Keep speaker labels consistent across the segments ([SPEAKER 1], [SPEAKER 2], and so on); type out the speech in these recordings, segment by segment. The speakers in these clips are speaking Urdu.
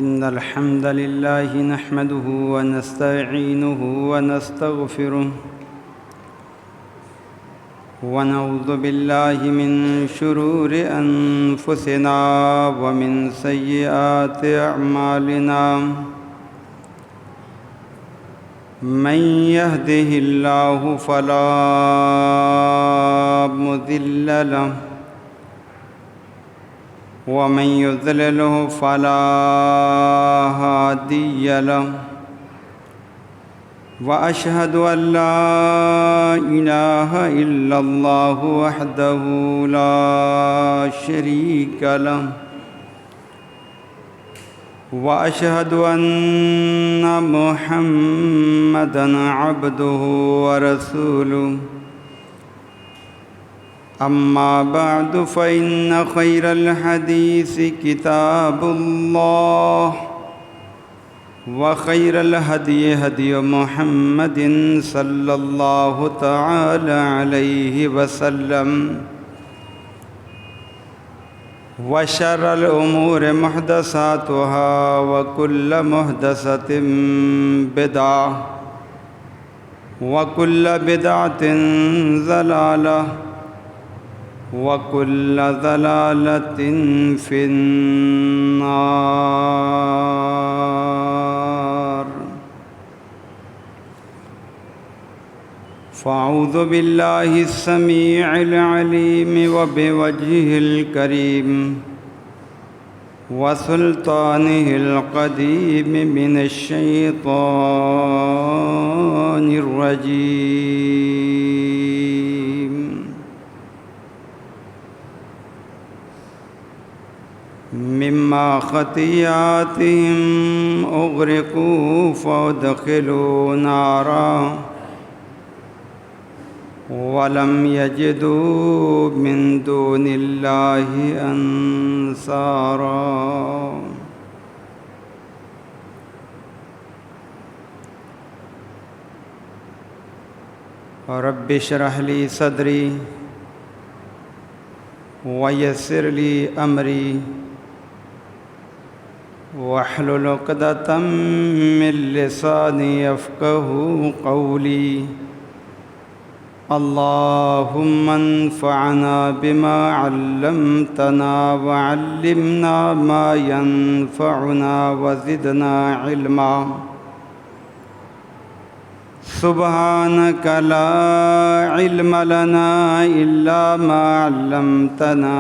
[SPEAKER 1] إن الحمد لله نحمده ونستعينه ونستغفره ونعوذ بالله من شرور أنفسنا ومن سيئات أعمالنا من يهده الله فلا مضل له ومن يضلله فلا هادي له وأشهد أن لا إله إلا الله وحده لا شريك له وأشهد أن محمدًا عبده ورسوله أما بعد فإن خير الحديث كتاب الله وخير الهدي هدي محمد صلى الله تعالى عليه وسلم وشر الأمور محدثاتها وكل محدثة بدعة وكل بدعة ضلالة وكل ضلالة في النار فأعوذ بالله السميع العليم وبوجهه الكريم وسلطانه القديم من الشيطان الرجيم مما خطيئاتهم أغرقوا فأدخلوا نارا ولم يجدوا من دون الله أنصارا رب اشرح لي صدري ويسر لي أمري واحلل عقدة من لساني يفقهوا قولي اللهم انفعنا بما علمتنا وعلمنا ما ينفعنا وزدنا علما سبحانك لا علم لنا إلا ما علمتنا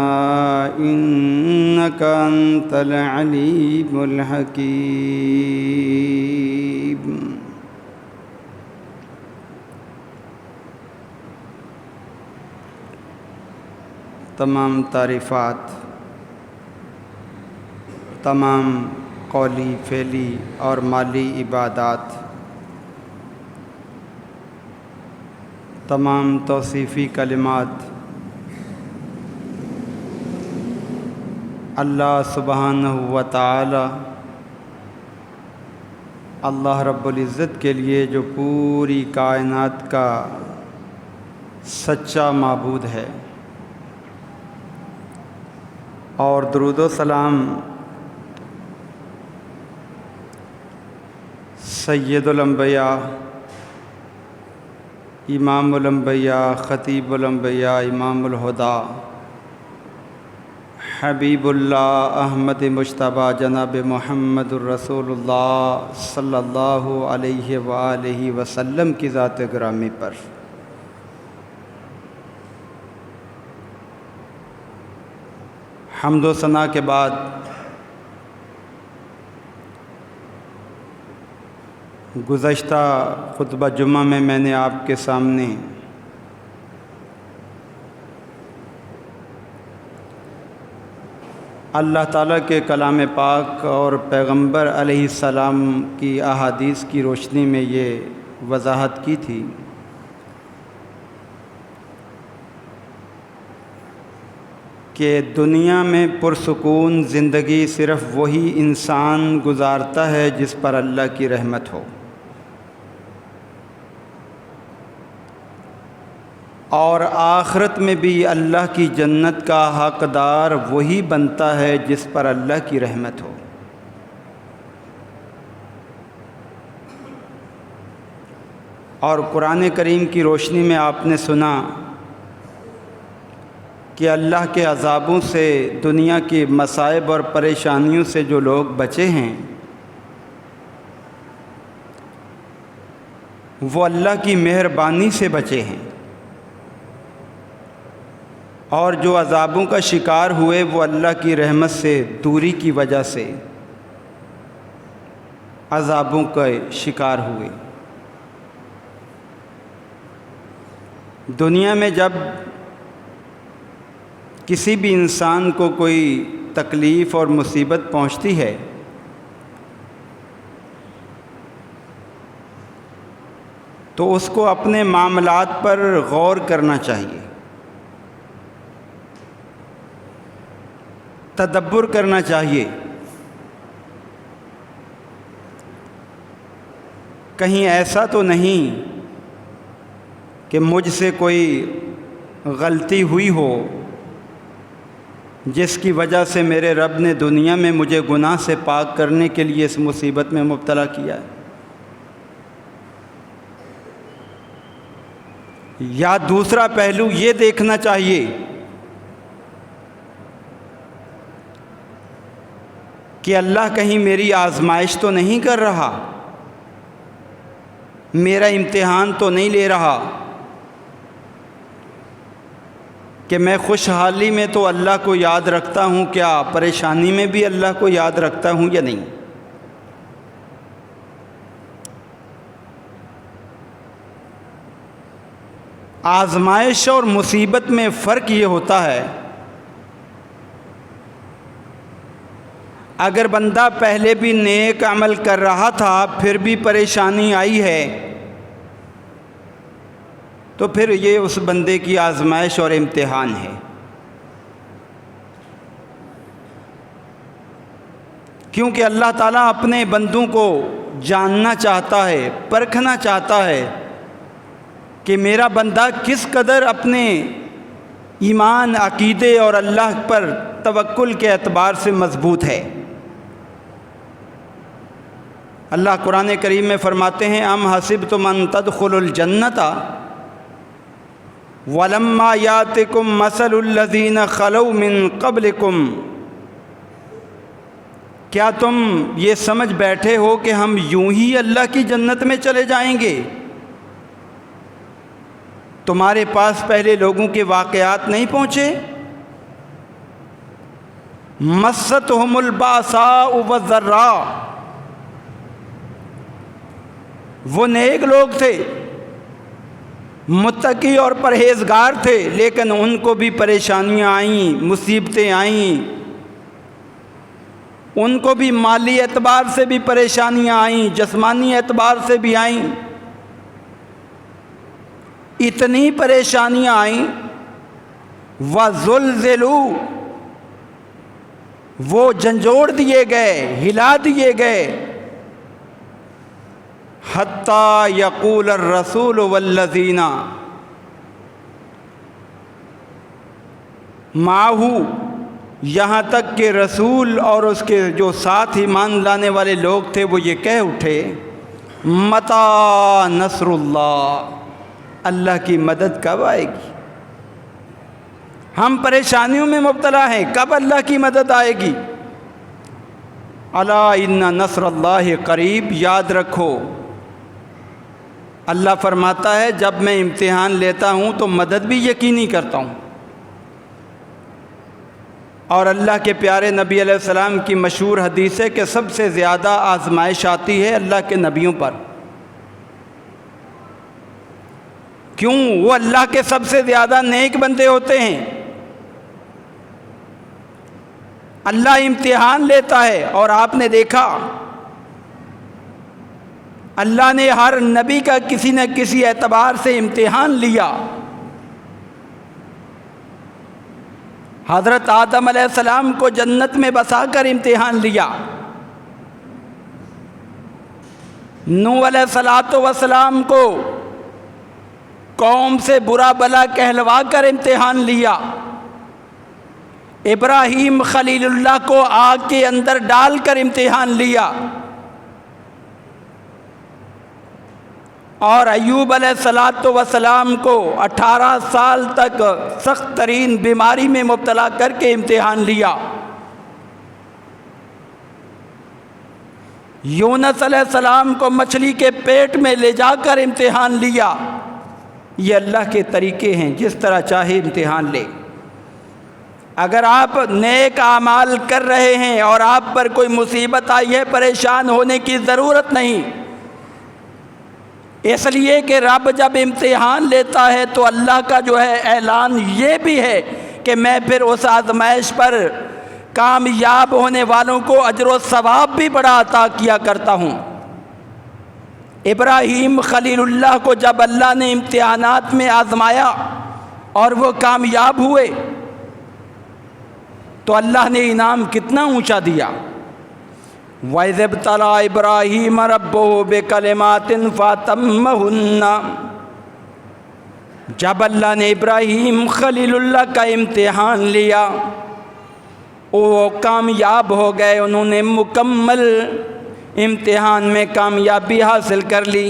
[SPEAKER 1] إنك أنت العليم الحكيم تمام تعریفات، تمام قولی، فعلی اور مالی عبادات، تمام توصیفی کلمات اللہ سبحانہ و تعالی، اللہ رب العزت کے لیے جو پوری کائنات کا سچا معبود ہے، اور درود و سلام سید الانبیاء، امام الانبیاء، خطیب الانبیاء، امام الہدیٰ، حبیب اللہ احمد مجتبیٰ جناب محمد الرسول اللہ صلی اللہ علیہ وآلہ وسلم کی ذات گرامی پر حمد و ثنا کے بعد گزشتہ خطبہ جمعہ میں نے آپ کے سامنے اللہ تعالیٰ کے کلام پاک اور پیغمبر علیہ السلام کی احادیث کی روشنی میں یہ وضاحت کی تھی کہ دنیا میں پرسکون زندگی صرف وہی انسان گزارتا ہے جس پر اللہ کی رحمت ہو، اور آخرت میں بھی اللہ کی جنت کا حقدار وہی بنتا ہے جس پر اللہ کی رحمت ہو۔ اور قرآن کریم کی روشنی میں آپ نے سنا کہ اللہ کے عذابوں سے، دنیا کی مصائب اور پریشانیوں سے جو لوگ بچے ہیں وہ اللہ کی مہربانی سے بچے ہیں، اور جو عذابوں کا شکار ہوئے وہ اللہ کی رحمت سے دوری کی وجہ سے عذابوں کا شکار ہوئے۔ دنیا میں جب کسی بھی انسان کو کوئی تکلیف اور مصیبت پہنچتی ہے تو اس کو اپنے معاملات پر غور کرنا چاہیے، تدبر کرنا چاہیے، کہیں ایسا تو نہیں کہ مجھ سے کوئی غلطی ہوئی ہو جس کی وجہ سے میرے رب نے دنیا میں مجھے گناہ سے پاک کرنے کے لیے اس مصیبت میں مبتلا کیا ہے، یا دوسرا پہلو یہ دیکھنا چاہیے کہ اللہ کہیں میری آزمائش تو نہیں کر رہا، میرا امتحان تو نہیں لے رہا کہ میں خوشحالی میں تو اللہ کو یاد رکھتا ہوں، کیا پریشانی میں بھی اللہ کو یاد رکھتا ہوں یا نہیں۔ آزمائش اور مصیبت میں فرق یہ ہوتا ہے، اگر بندہ پہلے بھی نیک عمل کر رہا تھا پھر بھی پریشانی آئی ہے تو پھر یہ اس بندے کی آزمائش اور امتحان ہے، کیونکہ اللہ تعالیٰ اپنے بندوں کو جاننا چاہتا ہے، پرکھنا چاہتا ہے کہ میرا بندہ کس قدر اپنے ایمان، عقیدے اور اللہ پر توکل کے اعتبار سے مضبوط ہے۔ اللہ قرآن کریم میں فرماتے ہیں ام حسبتم ان تدخلوا الجنۃ ولما یاتکم مثل الذین خلوا من قبلکم، کیا تم یہ سمجھ بیٹھے ہو کہ ہم یوں ہی اللہ کی جنت میں چلے جائیں گے؟ تمہارے پاس پہلے لوگوں کے واقعات نہیں پہنچے؟ مستہم الباساء والضراء، وہ نیک لوگ تھے، متقی اور پرہیزگار تھے، لیکن ان کو بھی پریشانیاں آئیں، مصیبتیں آئیں، ان کو بھی مالی اعتبار سے بھی پریشانیاں آئیں، جسمانی اعتبار سے بھی آئیں، اتنی پریشانیاں آئیں وَزُلْزِلُوا، وہ جھنجھوڑ دیے گئے، ہلا دیے گئے، حتیٰ یقول الرسول والذین معہ، یہاں تک کہ رسول اور اس کے جو ساتھ ایمان لانے والے لوگ تھے وہ یہ کہہ اٹھے متی نصر اللہ، اللہ کی مدد کب آئے گی؟ ہم پریشانیوں میں مبتلا ہیں، کب اللہ کی مدد آئے گی؟ الا ان نصر اللہ قریب، یاد رکھو اللہ فرماتا ہے جب میں امتحان لیتا ہوں تو مدد بھی یقینی کرتا ہوں۔ اور اللہ کے پیارے نبی علیہ السلام کی مشہور حدیث ہے کہ سب سے زیادہ آزمائش آتی ہے اللہ کے نبیوں پر۔ کیوں؟ وہ اللہ کے سب سے زیادہ نیک بندے ہوتے ہیں، اللہ امتحان لیتا ہے، اور آپ نے دیکھا اللہ نے ہر نبی کا کسی نہ کسی اعتبار سے امتحان لیا۔ حضرت آدم علیہ السلام کو جنت میں بسا کر امتحان لیا، نوح علیہ السلام کو قوم سے برا بلا کہلوا کر امتحان لیا، ابراہیم خلیل اللہ کو آگ کے اندر ڈال کر امتحان لیا، اور ایوب علیہ الصلوۃ والسلام کو 18 سال تک سخت ترین بیماری میں مبتلا کر کے امتحان لیا. یونس علیہ السلام کو مچھلی کے پیٹ میں لے جا کر امتحان لیا. یہ اللہ کے طریقے ہیں، جس طرح چاہے امتحان لے. اگر آپ نیک اعمال کر رہے ہیں اور آپ پر کوئی مصیبت آئی ہے، پریشان ہونے کی ضرورت نہیں، اس لیے کہ رب جب امتحان لیتا ہے تو اللہ کا جو ہے اعلان یہ بھی ہے کہ میں پھر اس آزمائش پر کامیاب ہونے والوں کو اجر و ثواب بھی بڑا عطا کیا کرتا ہوں. ابراہیم خلیل اللہ کو جب اللہ نے امتحانات میں آزمایا اور وہ کامیاب ہوئے تو اللہ نے انعام کتنا اونچا دیا. وَإِذِ ابْتَلَىٰ إِبْرَاهِيمَ رَبُّهُ بِكَلِمَاتٍ فَأَتَمَّهُنَّ، جب اللہ نے ابراہیم خلیل اللہ کا امتحان لیا وہ کامیاب ہو گئے، انہوں نے مکمل امتحان میں کامیابی حاصل کر لی.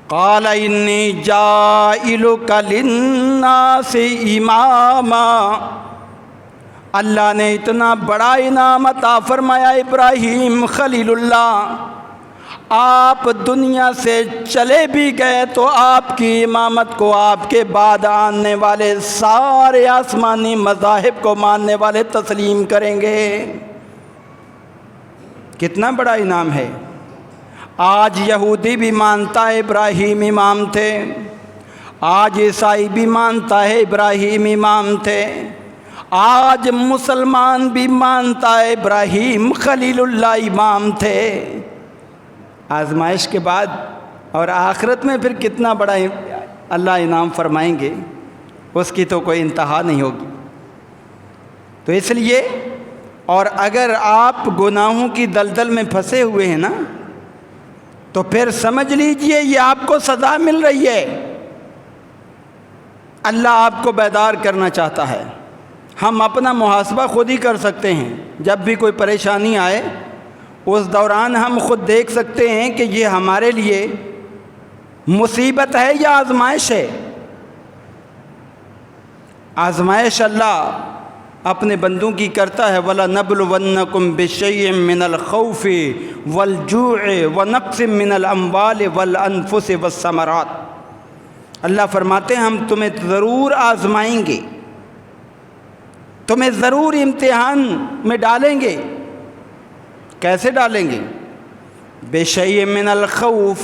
[SPEAKER 1] قال انی جاعلک للناس اماما، اللہ نے اتنا بڑا انعام عطا فرمایا ابراہیم خلیل اللہ، آپ دنیا سے چلے بھی گئے تو آپ کی امامت کو آپ کے بعد آنے والے سارے آسمانی مذاہب کو ماننے والے تسلیم کریں گے. کتنا بڑا انعام ہے. آج یہودی بھی مانتا ہے ابراہیم امام تھے، آج عیسائی بھی مانتا ہے ابراہیم امام تھے، آج مسلمان بھی مانتا ہے ابراہیم خلیل اللہ امام تھے. آزمائش کے بعد اور آخرت میں پھر کتنا بڑا اللہ انعام فرمائیں گے، اس کی تو کوئی انتہا نہیں ہوگی. تو اس لیے، اور اگر آپ گناہوں کی دلدل میں پھنسے ہوئے ہیں نا تو پھر سمجھ لیجئے یہ آپ کو سزا مل رہی ہے. اللہ آپ کو بیدار کرنا چاہتا ہے. ہم اپنا محاسبہ خود ہی کر سکتے ہیں. جب بھی کوئی پریشانی آئے اس دوران ہم خود دیکھ سکتے ہیں کہ یہ ہمارے لیے مصیبت ہے یا آزمائش ہے. آزمائش اللہ اپنے بندوں کی کرتا ہے. وَلَنَبْلُوَنَّكُمْ بِشَيْءٍ مِّنَ الْخَوْفِ وَالْجُوعِ وَنَقْصٍ مِّنَ الْأَمْوَالِ وَالْأَنفُسِ وَالثَّمَرَاتِ. اللہ فرماتے ہیں ہم تمہیں ضرور آزمائیں گے، تمہیں ضرور امتحان میں ڈالیں گے. کیسے ڈالیں گے؟ بِشَيْءٍ مِّنَ الْخَوْفِ،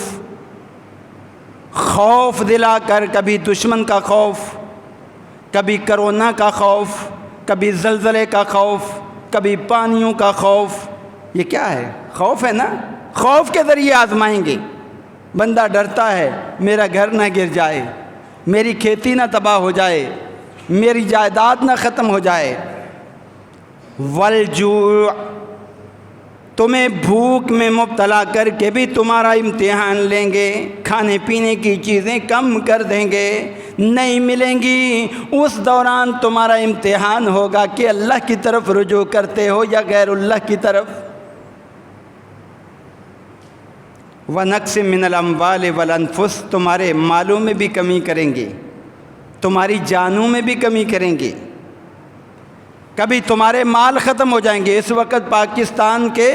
[SPEAKER 1] خوف دلا کر، کبھی دشمن کا خوف، کبھی کرونا کا خوف، کبھی زلزلے کا خوف، کبھی پانیوں کا خوف. یہ کیا ہے؟ خوف ہے نا. خوف کے ذریعے آزمائیں گے. بندہ ڈرتا ہے میرا گھر نہ گر جائے، میری کھیتی نہ تباہ ہو جائے، میری جائیداد نہ ختم ہو جائے. والجوع، تمہیں بھوک میں مبتلا کر کے بھی تمہارا امتحان لیں گے. کھانے پینے کی چیزیں کم کر دیں گے، نہیں ملیں گی. اس دوران تمہارا امتحان ہوگا کہ اللہ کی طرف رجوع کرتے ہو یا غیر اللہ کی طرف. وَنَقْصٍ مِّنَ الْأَمْوَالِ وَالْأَنفُسِ، تمہارے مالوں میں بھی کمی کریں گے، تمہاری جانوں میں بھی کمی کریں گے. کبھی تمہارے مال ختم ہو جائیں گے. اس وقت پاکستان کے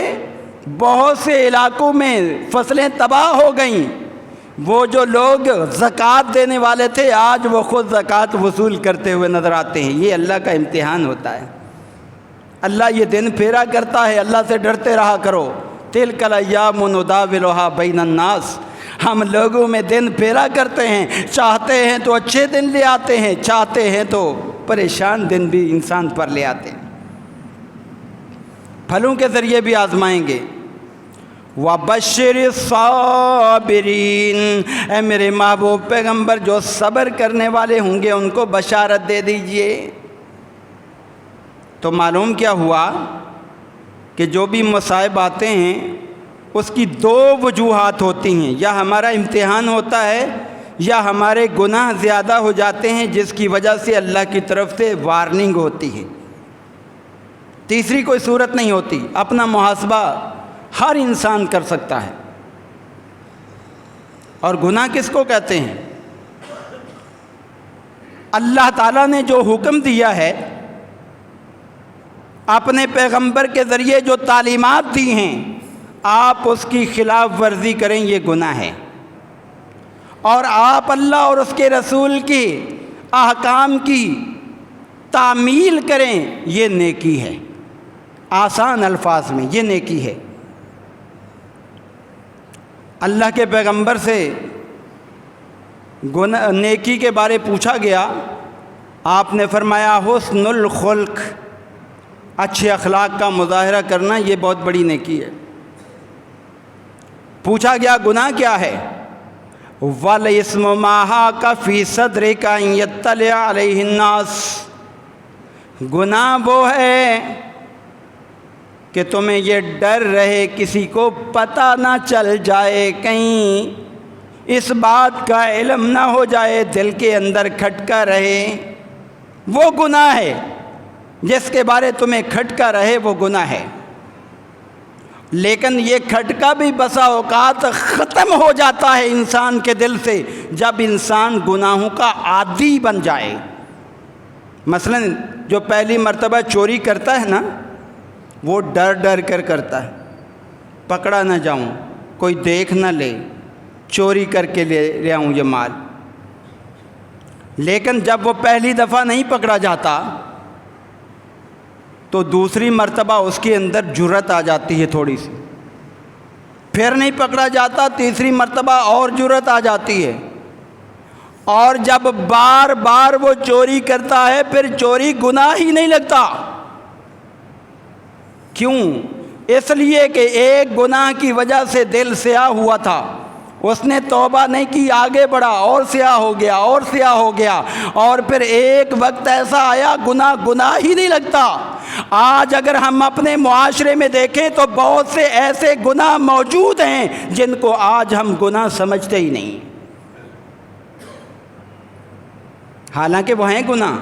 [SPEAKER 1] بہت سے علاقوں میں فصلیں تباہ ہو گئیں. وہ جو لوگ زکوٰۃ دینے والے تھے آج وہ خود زکوٰۃ وصول کرتے ہوئے نظر آتے ہیں. یہ اللہ کا امتحان ہوتا ہے. اللہ یہ دن پھیرا کرتا ہے. اللہ سے ڈرتے رہا کرو. تِلْكَ الْأَيَّامُ نُدَاوِلُهَا بَيْنَ النَّاسِ، ہم لوگوں میں دن پھیرا کرتے ہیں. چاہتے ہیں تو اچھے دن لے آتے ہیں، چاہتے ہیں تو پریشان دن بھی انسان پر لے آتے ہیں. پھلوں کے ذریعے بھی آزمائیں گے. وَبَشِّرِ الصَّابِرِينَ، اے میرے محبوب پیغمبر جو صبر کرنے والے ہوں گے ان کو بشارت دے دیجئے. تو معلوم کیا ہوا کہ جو بھی مصائب آتے ہیں اس کی دو وجوہات ہوتی ہیں. یا ہمارا امتحان ہوتا ہے یا ہمارے گناہ زیادہ ہو جاتے ہیں جس کی وجہ سے اللہ کی طرف سے وارننگ ہوتی ہے. تیسری کوئی صورت نہیں ہوتی. اپنا محاسبہ ہر انسان کر سکتا ہے. اور گناہ کس کو کہتے ہیں؟ اللہ تعالیٰ نے جو حکم دیا ہے، اپنے پیغمبر کے ذریعے جو تعلیمات دی ہیں، آپ اس کی خلاف ورزی کریں یہ گناہ ہے، اور آپ اللہ اور اس کے رسول کی احکام کی تعمیل کریں یہ نیکی ہے۔ آسان الفاظ میں یہ نیکی ہے۔ اللہ کے پیغمبر سے نیکی کے بارے پوچھا گیا، آپ نے فرمایا حسن الخلق، اچھے اخلاق کا مظاہرہ کرنا یہ بہت بڑی نیکی ہے۔ پوچھا گیا گناہ کیا ہے؟ وَالْإِثْمُ مَا حَاكَ فِي صَدْرِكَ أَن يَطَّلِعَ عَلَيْهِ النَّاسُ، گناہ وہ ہے کہ تمہیں یہ ڈر رہے کسی کو پتہ نہ چل جائے، کہیں اس بات کا علم نہ ہو جائے، دل کے اندر کھٹکا رہے، وہ گناہ ہے۔ جس کے بارے تمہیں کھٹکا رہے وہ گناہ ہے۔ لیکن یہ کھٹکا بھی بسا اوقات ختم ہو جاتا ہے انسان کے دل سے جب انسان گناہوں کا عادی بن جائے۔ مثلا جو پہلی مرتبہ چوری کرتا ہے نا، وہ ڈر ڈر کر کرتا ہے، پکڑا نہ جاؤں، کوئی دیکھ نہ لے، چوری کر کے لے آؤں یہ مال۔ لیکن جب وہ پہلی دفعہ نہیں پکڑا جاتا تو دوسری مرتبہ اس کے اندر جرأت آ جاتی ہے تھوڑی سی، پھر نہیں پکڑا جاتا، تیسری مرتبہ اور جرأت آ جاتی ہے، اور جب بار بار وہ چوری کرتا ہے پھر چوری گناہ ہی نہیں لگتا۔ کیوں؟ اس لیے کہ ایک گناہ کی وجہ سے دل سیاہ ہوا تھا، اس نے توبہ نہیں کی، آگے بڑھا اور سیاہ ہو گیا اور سیاہ ہو گیا، اور پھر ایک وقت ایسا آیا گناہ ہی نہیں لگتا۔ آج اگر ہم اپنے معاشرے میں دیکھیں تو بہت سے ایسے گناہ موجود ہیں جن کو آج ہم گناہ سمجھتے ہی نہیں، حالانکہ وہ ہیں گناہ۔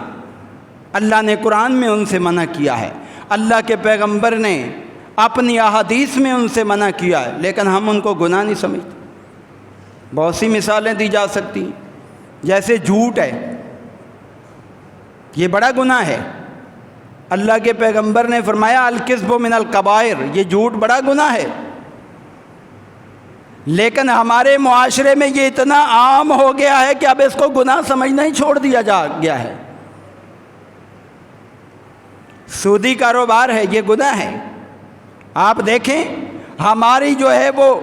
[SPEAKER 1] اللہ نے قرآن میں ان سے منع کیا ہے، اللہ کے پیغمبر نے اپنی احادیث میں ان سے منع کیا ہے، لیکن ہم ان کو گناہ نہیں سمجھتے۔ بہت سی مثالیں دی جا سکتی ہیں، جیسے جھوٹ ہے، یہ بڑا گناہ ہے۔ اللہ کے پیغمبر نے فرمایا الکذب من الکبائر، یہ جھوٹ بڑا گناہ ہے، لیکن ہمارے معاشرے میں یہ اتنا عام ہو گیا ہے کہ اب اس کو گناہ سمجھنا ہی چھوڑ دیا جا گیا ہے۔ سودی کاروبار ہے، یہ گناہ ہے۔ آپ دیکھیں ہماری جو ہے وہ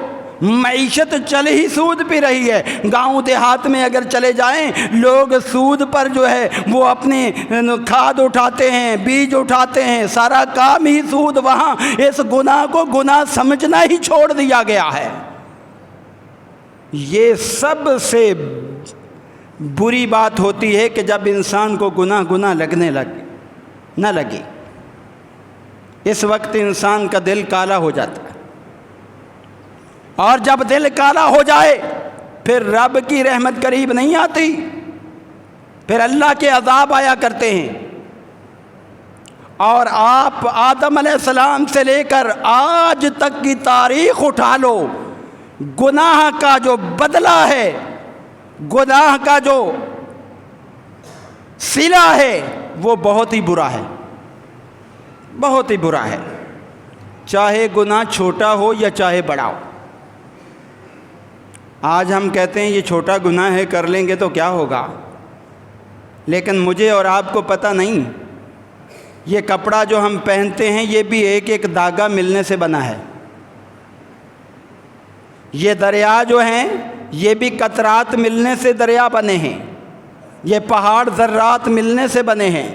[SPEAKER 1] معیشت چل ہی سود پہ رہی ہے۔ گاؤں دیہات میں اگر چلے جائیں، لوگ سود پر جو ہے وہ اپنے کھاد اٹھاتے ہیں، بیج اٹھاتے ہیں، سارا کام ہی سود۔ وہاں اس گناہ کو گناہ سمجھنا ہی چھوڑ دیا گیا ہے۔ یہ سب سے بری بات ہوتی ہے کہ جب انسان کو گناہ لگنے نہ لگے، اس وقت انسان کا دل کالا ہو جاتا ہے، اور جب دل کالا ہو جائے پھر رب کی رحمت قریب نہیں آتی، پھر اللہ کے عذاب آیا کرتے ہیں۔ اور آپ آدم علیہ السلام سے لے کر آج تک کی تاریخ اٹھا لو، گناہ کا جو بدلہ ہے، گناہ کا جو صلہ ہے، وہ بہت ہی برا ہے، بہت ہی برا ہے، چاہے گناہ چھوٹا ہو یا چاہے بڑا ہو۔ آج ہم کہتے ہیں یہ چھوٹا گناہ ہے، کر لیں گے تو کیا ہوگا، لیکن مجھے اور آپ کو پتہ نہیں، یہ کپڑا جو ہم پہنتے ہیں یہ بھی ایک ایک دھاگا ملنے سے بنا ہے۔ یہ دریا جو ہیں یہ بھی قطرات ملنے سے دریا بنے ہیں، یہ پہاڑ ذرات ملنے سے بنے ہیں۔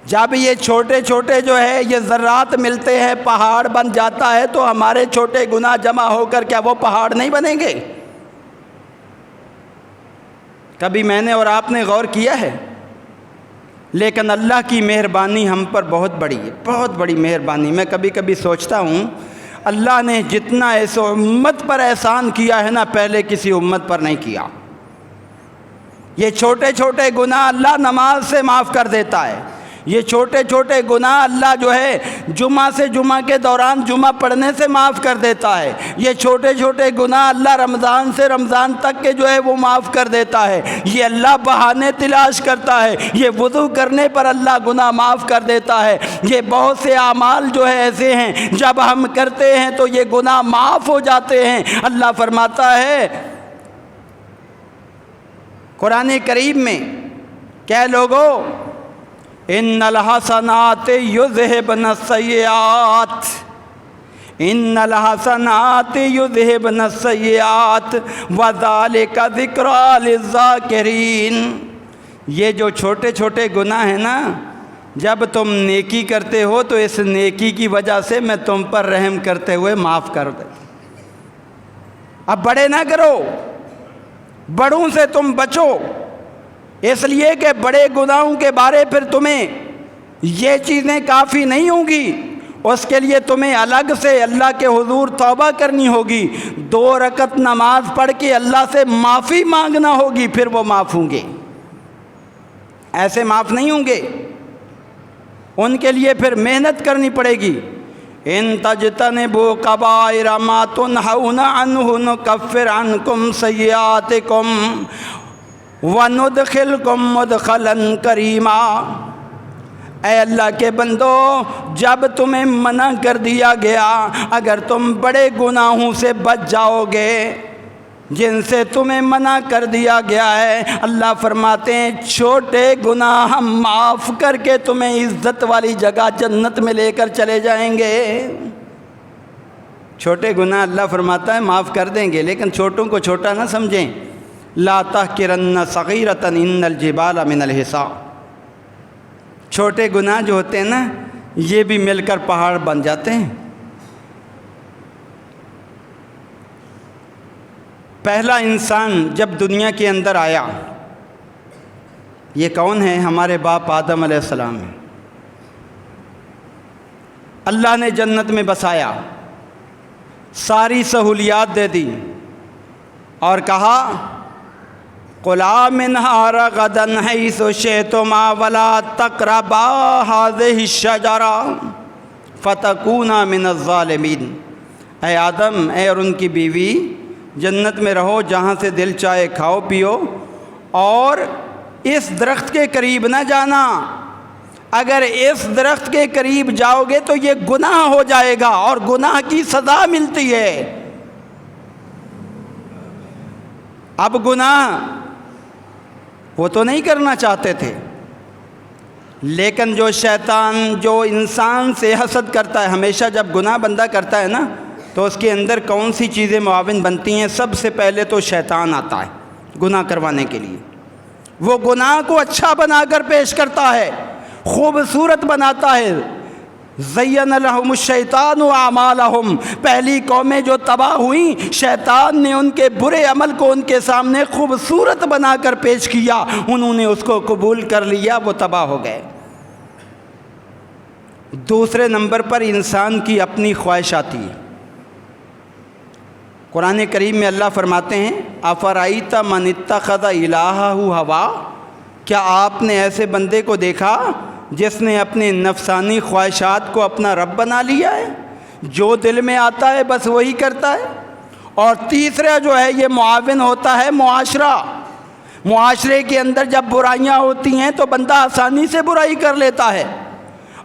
[SPEAKER 1] جب یہ چھوٹے چھوٹے جو ہے یہ ذرات ملتے ہیں پہاڑ بن جاتا ہے، تو ہمارے چھوٹے گناہ جمع ہو کر کیا وہ پہاڑ نہیں بنیں گے؟ کبھی میں نے اور آپ نے غور کیا ہے؟ لیکن اللہ کی مہربانی ہم پر بہت بڑی ہے، بہت بڑی مہربانی۔ میں کبھی کبھی سوچتا ہوں اللہ نے جتنا اس امت پر احسان کیا ہے نا، پہلے کسی امت پر نہیں کیا۔ یہ چھوٹے چھوٹے گناہ اللہ نماز سے معاف کر دیتا ہے، یہ چھوٹے چھوٹے گناہ اللہ جو ہے جمعہ سے جمعہ کے دوران جمعہ پڑھنے سے معاف کر دیتا ہے. یہ چھوٹے چھوٹے گناہ اللہ رمضان سے رمضان تک کے جو ہے وہ معاف کر دیتا ہے. یہ اللہ بہانے تلاش کرتا ہے. یہ وضو کرنے پر اللہ گناہ معاف کر دیتا ہے. یہ بہت سے اعمال جو ہے ایسے ہیں جب ہم کرتے ہیں تو یہ گناہ معاف ہو جاتے ہیں. اللہ فرماتا ہے قرآن کریم میں کہ لوگو ان الحسنات یذہبن السیئات، ان الحسنات یذہبن السیئات وذالک ذکریٰ للذاکرین. یہ جو چھوٹے چھوٹے گناہ ہیں نا، جب تم نیکی کرتے ہو تو اس نیکی کی وجہ سے میں تم پر رحم کرتے ہوئے معاف کر دے. اب بڑے نہ کرو، بڑوں سے تم بچو، اس لیے کہ بڑے گناہوں کے بارے پھر تمہیں یہ چیزیں کافی نہیں ہوں گی. اس کے لیے تمہیں الگ سے اللہ کے حضور توبہ کرنی ہوگی. 2 رکعت نماز پڑھ کے اللہ سے معافی مانگنا ہوگی، پھر وہ معاف ہوں گے. ایسے معاف نہیں ہوں گے. ان کے لیے پھر محنت کرنی پڑے گی. ان تجتنبوا کبائر ما تنہون عنہ نکفر عنکم سیئاتکم وندخلکم مدخلا کریما. اے اللہ کے بندو، جب تمہیں منع کر دیا گیا، اگر تم بڑے گناہوں سے بچ جاؤ گے جن سے تمہیں منع کر دیا گیا ہے، اللہ فرماتے ہیں چھوٹے گناہ ہم معاف کر کے تمہیں عزت والی جگہ جنت میں لے کر چلے جائیں گے. چھوٹے گناہ اللہ فرماتا ہے معاف کر دیں گے، لیکن چھوٹوں کو چھوٹا نہ سمجھیں. لا تحقرن صغیرۃ ان الجبال من الحصا. چھوٹے گناہ جو ہوتے ہیں نا، یہ بھی مل کر پہاڑ بن جاتے ہیں. پہلا انسان جب دنیا کے اندر آیا، یہ کون ہے؟ ہمارے باپ آدم علیہ السلام ہے. اللہ نے جنت میں بسایا، ساری سہولیات دے دی اور کہا کُلَا مِنْهَا رَغَدًا حَيْثُ شِئْتُمَا وَلَا تَقْرَبَا هَٰذِهِ الشَّجَرَةَ فَتَكُونَا مِنَ الظَّالِمِينَ. اے آدم، اے اور ان کی بیوی، جنت میں رہو، جہاں سے دل چاہے کھاؤ پیو، اور اس درخت کے قریب نہ جانا. اگر اس درخت کے قریب جاؤ گے تو یہ گناہ ہو جائے گا، اور گناہ کی سزا ملتی ہے. اب گناہ وہ تو نہیں کرنا چاہتے تھے، لیکن جو شیطان جو انسان سے حسد کرتا ہے، ہمیشہ جب گناہ بندہ کرتا ہے نا تو اس کے اندر کون سی چیزیں معاون بنتی ہیں؟ سب سے پہلے تو شیطان آتا ہے گناہ کروانے کے لیے. وہ گناہ کو اچھا بنا کر پیش کرتا ہے، خوبصورت بناتا ہے. زین لہم الشیطان اعمالہم. پہلی قومیں جو تباہ ہوئیں، شیطان نے ان کے برے عمل کو ان کے سامنے خوبصورت بنا کر پیش کیا، انہوں نے اس کو قبول کر لیا، وہ تباہ ہو گئے. دوسرے نمبر پر انسان کی اپنی خواہش آتی ہے. قرآن کریم میں اللہ فرماتے ہیں افرأیت من اتخذ الہہ ہوا. کیا آپ نے ایسے بندے کو دیکھا جس نے اپنے نفسانی خواہشات کو اپنا رب بنا لیا ہے؟ جو دل میں آتا ہے بس وہی کرتا ہے. اور تیسرا جو ہے یہ معاون ہوتا ہے معاشرہ. معاشرے کے اندر جب برائیاں ہوتی ہیں تو بندہ آسانی سے برائی کر لیتا ہے،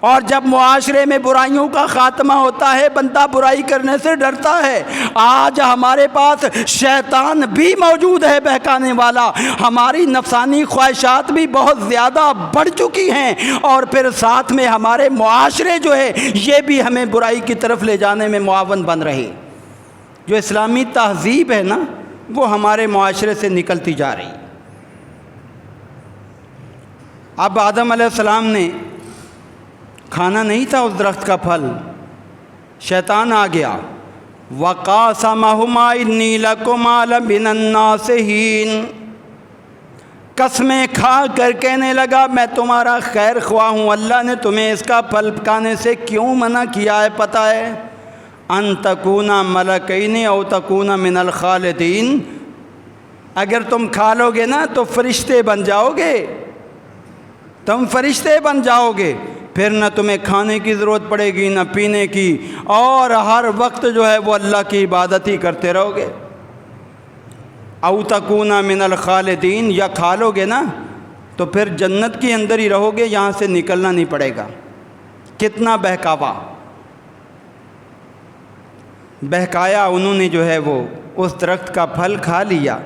[SPEAKER 1] اور جب معاشرے میں برائیوں کا خاتمہ ہوتا ہے بندہ برائی کرنے سے ڈرتا ہے. آج ہمارے پاس شیطان بھی موجود ہے بہکانے والا، ہماری نفسانی خواہشات بھی بہت زیادہ بڑھ چکی ہیں، اور پھر ساتھ میں ہمارے معاشرے جو ہے یہ بھی ہمیں برائی کی طرف لے جانے میں معاون بن رہے. جو اسلامی تہذیب ہے نا وہ ہمارے معاشرے سے نکلتی جا رہی. اب آدم علیہ السلام نے کھانا نہیں تھا اس درخت کا پھل، شیطان آ گیا. وَقَاسَمَهُمَا إِنِّي لَكُمَا لَمِنَ النَّاصِحِينَ. قسمیں کھا کر کہنے لگا میں تمہارا خیر خواہ ہوں. اللہ نے تمہیں اس کا پھل کھانے سے کیوں منع کیا ہے پتہ ہے؟ أَن تَكُونَ مَلَكَيْنِ أَوْ تَكُونَ مِنَ الْخَالِدِينَ. اگر تم کھا لو گے نا تو فرشتے بن جاؤ گے. تم فرشتے بن جاؤ گے، پھر نہ تمہیں کھانے کی ضرورت پڑے گی نہ پینے کی، اور ہر وقت جو ہے وہ اللہ کی عبادت ہی کرتے رہو گے۔ او تکون من الخالدین، یا کھا لو گے نا تو پھر جنت کے اندر ہی رہو گے، یہاں سے نکلنا نہیں پڑے گا۔ کتنا بہکاوا، بہکایا انہوں نے جو ہے وہ اس درخت کا پھل کھا لیا۔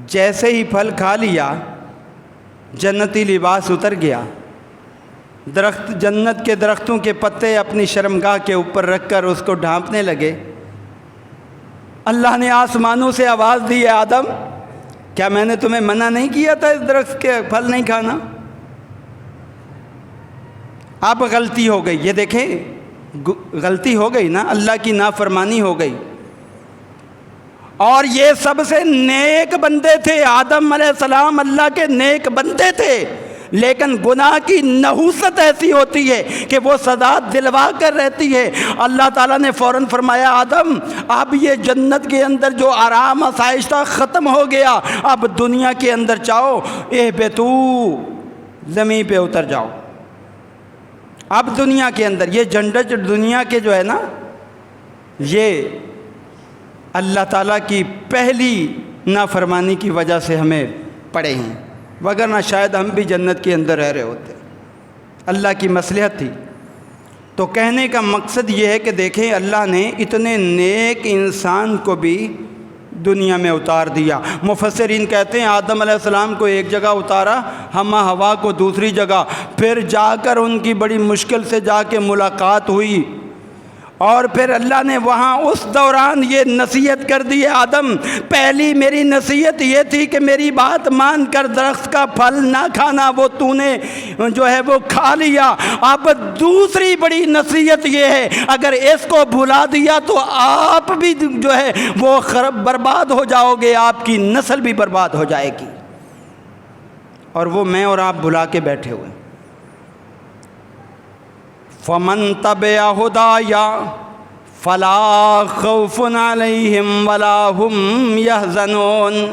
[SPEAKER 1] جیسے ہی پھل کھا لیا جنتی لباس اتر گیا، درخت جنت کے درختوں کے پتے اپنی شرمگاہ کے اوپر رکھ کر اس کو ڈھانپنے لگے۔ اللہ نے آسمانوں سے آواز دی، ہے آدم کیا میں نے تمہیں منع نہیں کیا تھا اس درخت کے پھل نہیں کھانا؟ اب غلطی ہو گئی، یہ دیکھیں غلطی ہو گئی نا، اللہ کی نافرمانی ہو گئی۔ اور یہ سب سے نیک بندے تھے، آدم علیہ السلام اللہ کے نیک بندے تھے، لیکن گناہ کی نحوست ایسی ہوتی ہے کہ وہ سزا دلوا کر رہتی ہے۔ اللہ تعالیٰ نے فوراً فرمایا آدم اب یہ جنت کے اندر جو آرام آسائش تھا ختم ہو گیا، اب دنیا کے اندر جاؤ، اہبطو، زمین پہ اتر جاؤ۔ اب دنیا کے اندر یہ جنڈج دنیا کے جو ہے نا، یہ اللہ تعالیٰ کی پہلی نافرمانی کی وجہ سے ہمیں پڑے ہیں، وگرنہ شاید ہم بھی جنت کے اندر رہ رہے ہوتے۔ اللہ کی مصلحت تھی۔ تو کہنے کا مقصد یہ ہے کہ دیکھیں اللہ نے اتنے نیک انسان کو بھی دنیا میں اتار دیا۔ مفسرین کہتے ہیں آدم علیہ السلام کو ایک جگہ اتارا، حما ہوا کو دوسری جگہ، پھر جا کر ان کی بڑی مشکل سے جا کے ملاقات ہوئی، اور پھر اللہ نے وہاں اس دوران یہ نصیحت کر دی، آدم پہلی میری نصیحت یہ تھی کہ میری بات مان کر درخت کا پھل نہ کھانا، وہ تو نے جو ہے وہ کھا لیا۔ اب دوسری بڑی نصیحت یہ ہے اگر اس کو بھلا دیا تو آپ بھی جو ہے وہ برباد ہو جاؤ گے، آپ کی نسل بھی برباد ہو جائے گی، اور وہ میں اور آپ بھلا کے بیٹھے ہوئے۔ فمن تبع ہدایا فلا خوف علیہم ولا ہم یحزنون۔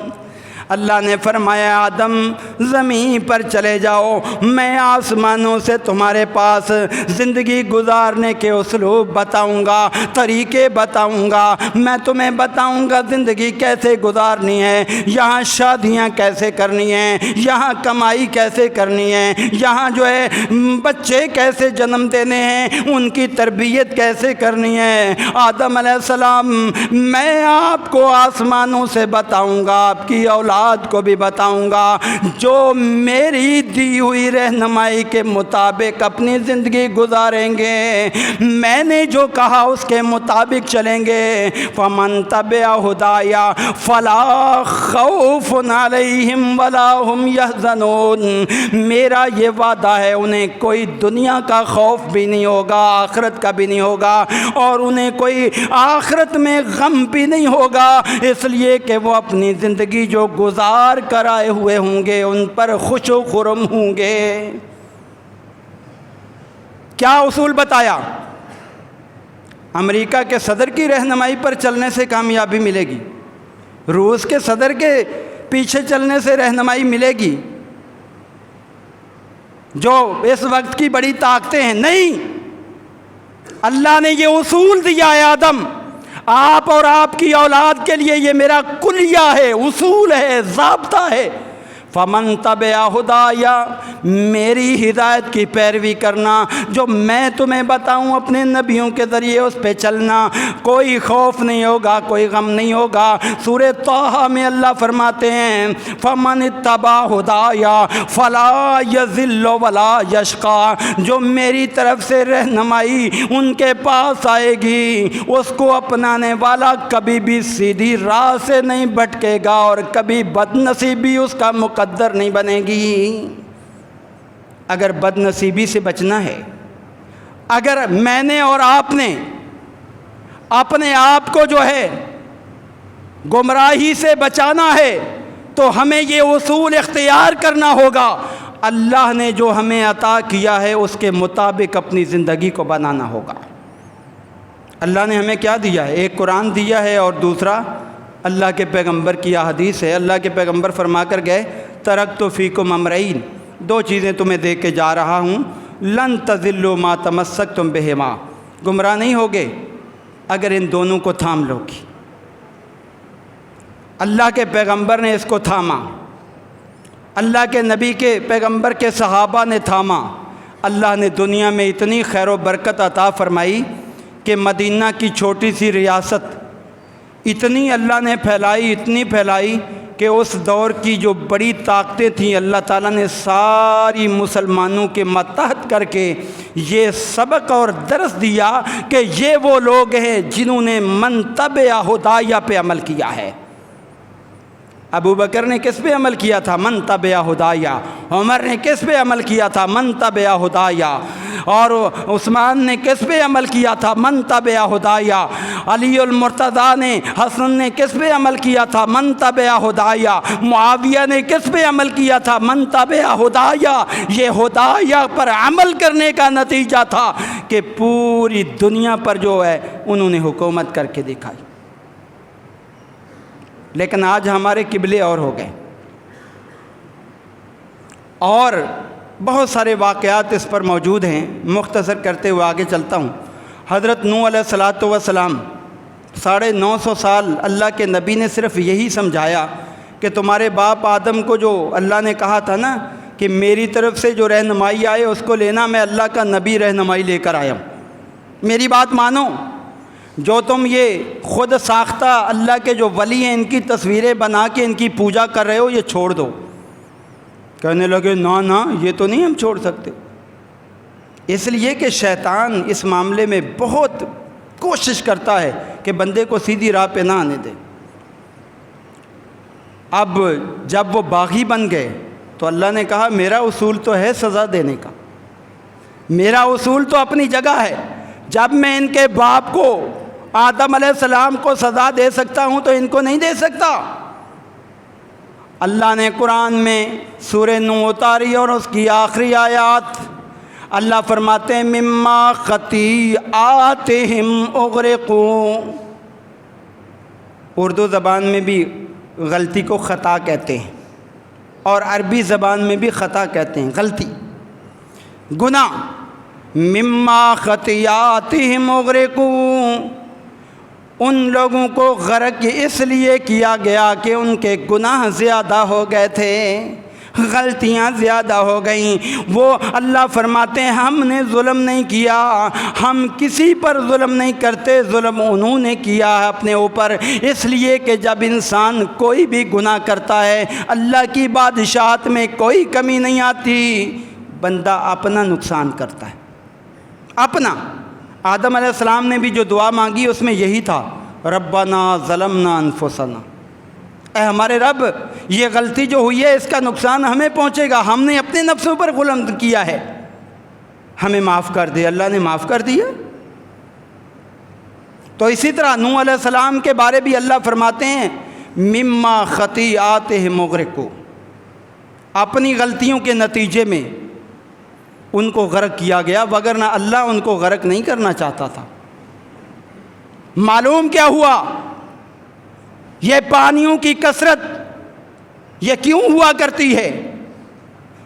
[SPEAKER 1] اللہ نے فرمایا آدم زمین پر چلے جاؤ، میں آسمانوں سے تمہارے پاس زندگی گزارنے کے اسلوب بتاؤں گا، طریقے بتاؤں گا، میں تمہیں بتاؤں گا زندگی کیسے گزارنی ہے، یہاں شادیاں کیسے کرنی ہیں، یہاں کمائی کیسے کرنی ہے، یہاں جو ہے بچے کیسے جنم دینے ہیں، ان کی تربیت کیسے کرنی ہے۔ آدم علیہ السلام میں آپ کو آسمانوں سے بتاؤں گا، آپ کی اولاد کو بھی بتاؤں گا، جو میری دی ہوئی رہنمائی کے مطابق اپنی زندگی گزاریں گے، میں نے جو کہا اس کے مطابق چلیں گے۔ فمن تبع ہدایا فلا خوف علیہم ولا ہم یحزنون۔ میرا یہ وعدہ ہے انہیں کوئی دنیا کا خوف بھی نہیں ہوگا، آخرت کا بھی نہیں ہوگا، اور انہیں کوئی آخرت میں غم بھی نہیں ہوگا، اس لیے کہ وہ اپنی زندگی جو گزار کر آئے ہوئے ہوں گے ان پر خوش و خرم ہوں گے۔ کیا اصول بتایا؟ امریکہ کے صدر کی رہنمائی پر چلنے سے کامیابی ملے گی، روس کے صدر کے پیچھے چلنے سے رہنمائی ملے گی، جو اس وقت کی بڑی طاقتیں ہیں، نہیں۔ اللہ نے یہ اصول دیا ہے آدم، آپ اور آپ کی اولاد کے لیے یہ میرا کلیہ ہے، اصول ہے، ضابطہ ہے۔ فمن تبع ہدایا، میری ہدایت کی پیروی کرنا، جو میں تمہیں بتاؤں اپنے نبیوں کے ذریعے اس پہ چلنا، کوئی خوف نہیں ہوگا، کوئی غم نہیں ہوگا۔ سورہ طٰہٰ میں اللہ فرماتے ہیں فمن اتبع ہدایا فلا یضل ولا یشقیٰ، جو میری طرف سے رہنمائی ان کے پاس آئے گی اس کو اپنانے والا کبھی بھی سیدھی راہ سے نہیں بھٹکے گا، اور کبھی بد نصیبی اس کا مقدر نہیں بنے گی۔ اگر بد نصیبی سے بچنا ہے، اگر میں نے اور آپ نے اپنے آپ کو جو ہے گمراہی سے بچانا ہے تو ہمیں یہ اصول اختیار کرنا ہوگا۔ اللہ نے جو ہمیں عطا کیا ہے اس کے مطابق اپنی زندگی کو بنانا ہوگا۔ اللہ نے ہمیں کیا دیا ہے؟ ایک قرآن دیا ہے، اور دوسرا اللہ کے پیغمبر کی حدیث ہے۔ اللہ کے پیغمبر فرما کر گئے ترکت فیکم امرین، دو چیزیں تمہیں دے کے جا رہا ہوں، لن تضلوا ما تمسکتم بہما، گمراہ نہیں ہوگے اگر ان دونوں کو تھام لو گی۔ اللہ کے پیغمبر نے اس کو تھاما، اللہ کے نبی کے پیغمبر کے صحابہ نے تھاما، اللہ نے دنیا میں اتنی خیر و برکت عطا فرمائی کہ مدینہ کی چھوٹی سی ریاست اتنی اللہ نے پھیلائی، اتنی پھیلائی کہ اس دور کی جو بڑی طاقتیں تھیں اللہ تعالیٰ نے ساری مسلمانوں کے متحد کر کے یہ سبق اور درس دیا کہ یہ وہ لوگ ہیں جنہوں نے من تبع ہدایہ پہ عمل کیا ہے۔ ابو بکر نے کس پہ عمل کیا تھا؟ من تبع ہدایہ۔ عمر نے کس پہ عمل کیا تھا؟ من تبع ہدایہ۔ اور عثمان نے کس پہ عمل کیا تھا؟ من تبع ہدایہ۔ علی المرتضیٰ نے، حسن نے کس پہ عمل کیا تھا؟ من تبع ہدایہ۔ معاویہ نے کس پہ عمل کیا تھا؟ من تبع ہدایہ۔ یہ ہدایہ پر عمل کرنے کا نتیجہ تھا کہ پوری دنیا پر جو ہے انہوں نے حکومت کر کے دکھائی۔ لیکن آج ہمارے قبلے اور ہو گئے، اور بہت سارے واقعات اس پر موجود ہیں، مختصر کرتے ہوئے آگے چلتا ہوں۔ حضرت نوح علیہ الصلاۃ والسلام 950 سال اللہ کے نبی نے صرف یہی سمجھایا کہ تمہارے باپ آدم کو جو اللہ نے کہا تھا نا کہ میری طرف سے جو رہنمائی آئے اس کو لینا، میں اللہ کا نبی رہنمائی لے کر آیا ہوں، میری بات مانو۔ جو تم یہ خود ساختہ اللہ کے جو ولی ہیں ان کی تصویریں بنا کے ان کی پوجا کر رہے ہو، یہ چھوڑ دو۔ کہنے لگے نا یہ تو نہیں ہم چھوڑ سکتے، اس لیے کہ شیطان اس معاملے میں بہت کوشش کرتا ہے کہ بندے کو سیدھی راہ پہ نہ آنے دے۔ اب جب وہ باغی بن گئے تو اللہ نے کہا میرا اصول تو ہے سزا دینے کا، میرا اصول تو اپنی جگہ ہے۔ جب میں ان کے باپ کو آدم علیہ السلام کو سزا دے سکتا ہوں تو ان کو نہیں دے سکتا۔ اللہ نے قرآن میں سورہ نوح اتاری اور اس کی آخری آیات اللہ فرماتے ہیں مما خطیئاتہم اغرقوا۔ اردو زبان میں بھی غلطی کو خطا کہتے ہیں اور عربی زبان میں بھی خطا کہتے ہیں، غلطی، گناہ۔ مما خطیئاتہم اغرقوا، ان لوگوں کو غرق اس لیے کیا گیا کہ ان کے گناہ زیادہ ہو گئے تھے، غلطیاں زیادہ ہو گئیں۔ وہ اللہ فرماتے ہیں ہم نے ظلم نہیں کیا، ہم کسی پر ظلم نہیں کرتے، ظلم انہوں نے کیا ہے اپنے اوپر۔ اس لیے کہ جب انسان کوئی بھی گناہ کرتا ہے اللہ کی بادشاہت میں کوئی کمی نہیں آتی، بندہ اپنا نقصان کرتا ہے، اپنا۔ آدم علیہ السلام نے بھی جو دعا مانگی اس میں یہی تھا ربنا ظلمنا انفسنا، اے ہمارے رب یہ غلطی جو ہوئی ہے اس کا نقصان ہمیں پہنچے گا، ہم نے اپنے نفسوں پر ظلم کیا ہے، ہمیں معاف کر دے۔ اللہ نے معاف کر دیا۔ تو اسی طرح نوح علیہ السلام کے بارے بھی اللہ فرماتے ہیں مما خطیئاتہم اغرقوا، اپنی غلطیوں کے نتیجے میں ان کو غرق کیا گیا، وگرنہ اللہ ان کو غرق نہیں کرنا چاہتا تھا۔ معلوم کیا ہوا؟ یہ پانیوں کی کثرت یہ کیوں ہوا کرتی ہے؟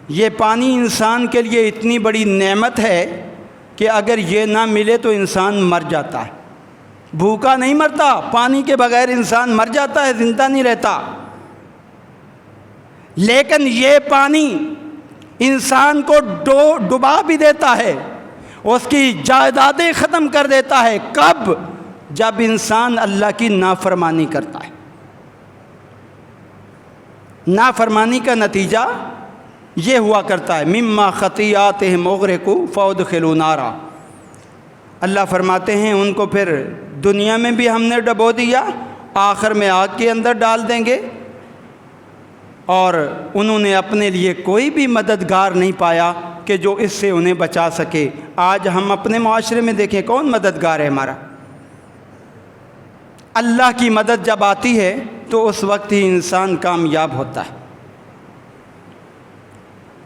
[SPEAKER 1] یہ پانی انسان کے لیے اتنی بڑی نعمت ہے کہ اگر یہ نہ ملے تو انسان مر جاتا ہے۔ بھوکا نہیں مرتا، پانی کے بغیر انسان مر جاتا ہے، زندہ نہیں رہتا۔ لیکن یہ پانی انسان کو ڈبا بھی دیتا ہے، اس کی جائیدادیں ختم کر دیتا ہے۔ کب؟ جب انسان اللہ کی نافرمانی کرتا ہے۔ نافرمانی کا نتیجہ یہ ہوا کرتا ہے مما خطیئاتہم اغرقوا فادخلوا نارا۔ اللہ فرماتے ہیں ان کو پھر دنیا میں بھی ہم نے ڈبو دیا، آخر میں آگ کے اندر ڈال دیں گے، اور انہوں نے اپنے لیے کوئی بھی مددگار نہیں پایا کہ جو اس سے انہیں بچا سکے۔ آج ہم اپنے معاشرے میں دیکھیں کون مددگار ہے ہمارا؟ اللہ کی مدد جب آتی ہے تو اس وقت ہی انسان کامیاب ہوتا ہے۔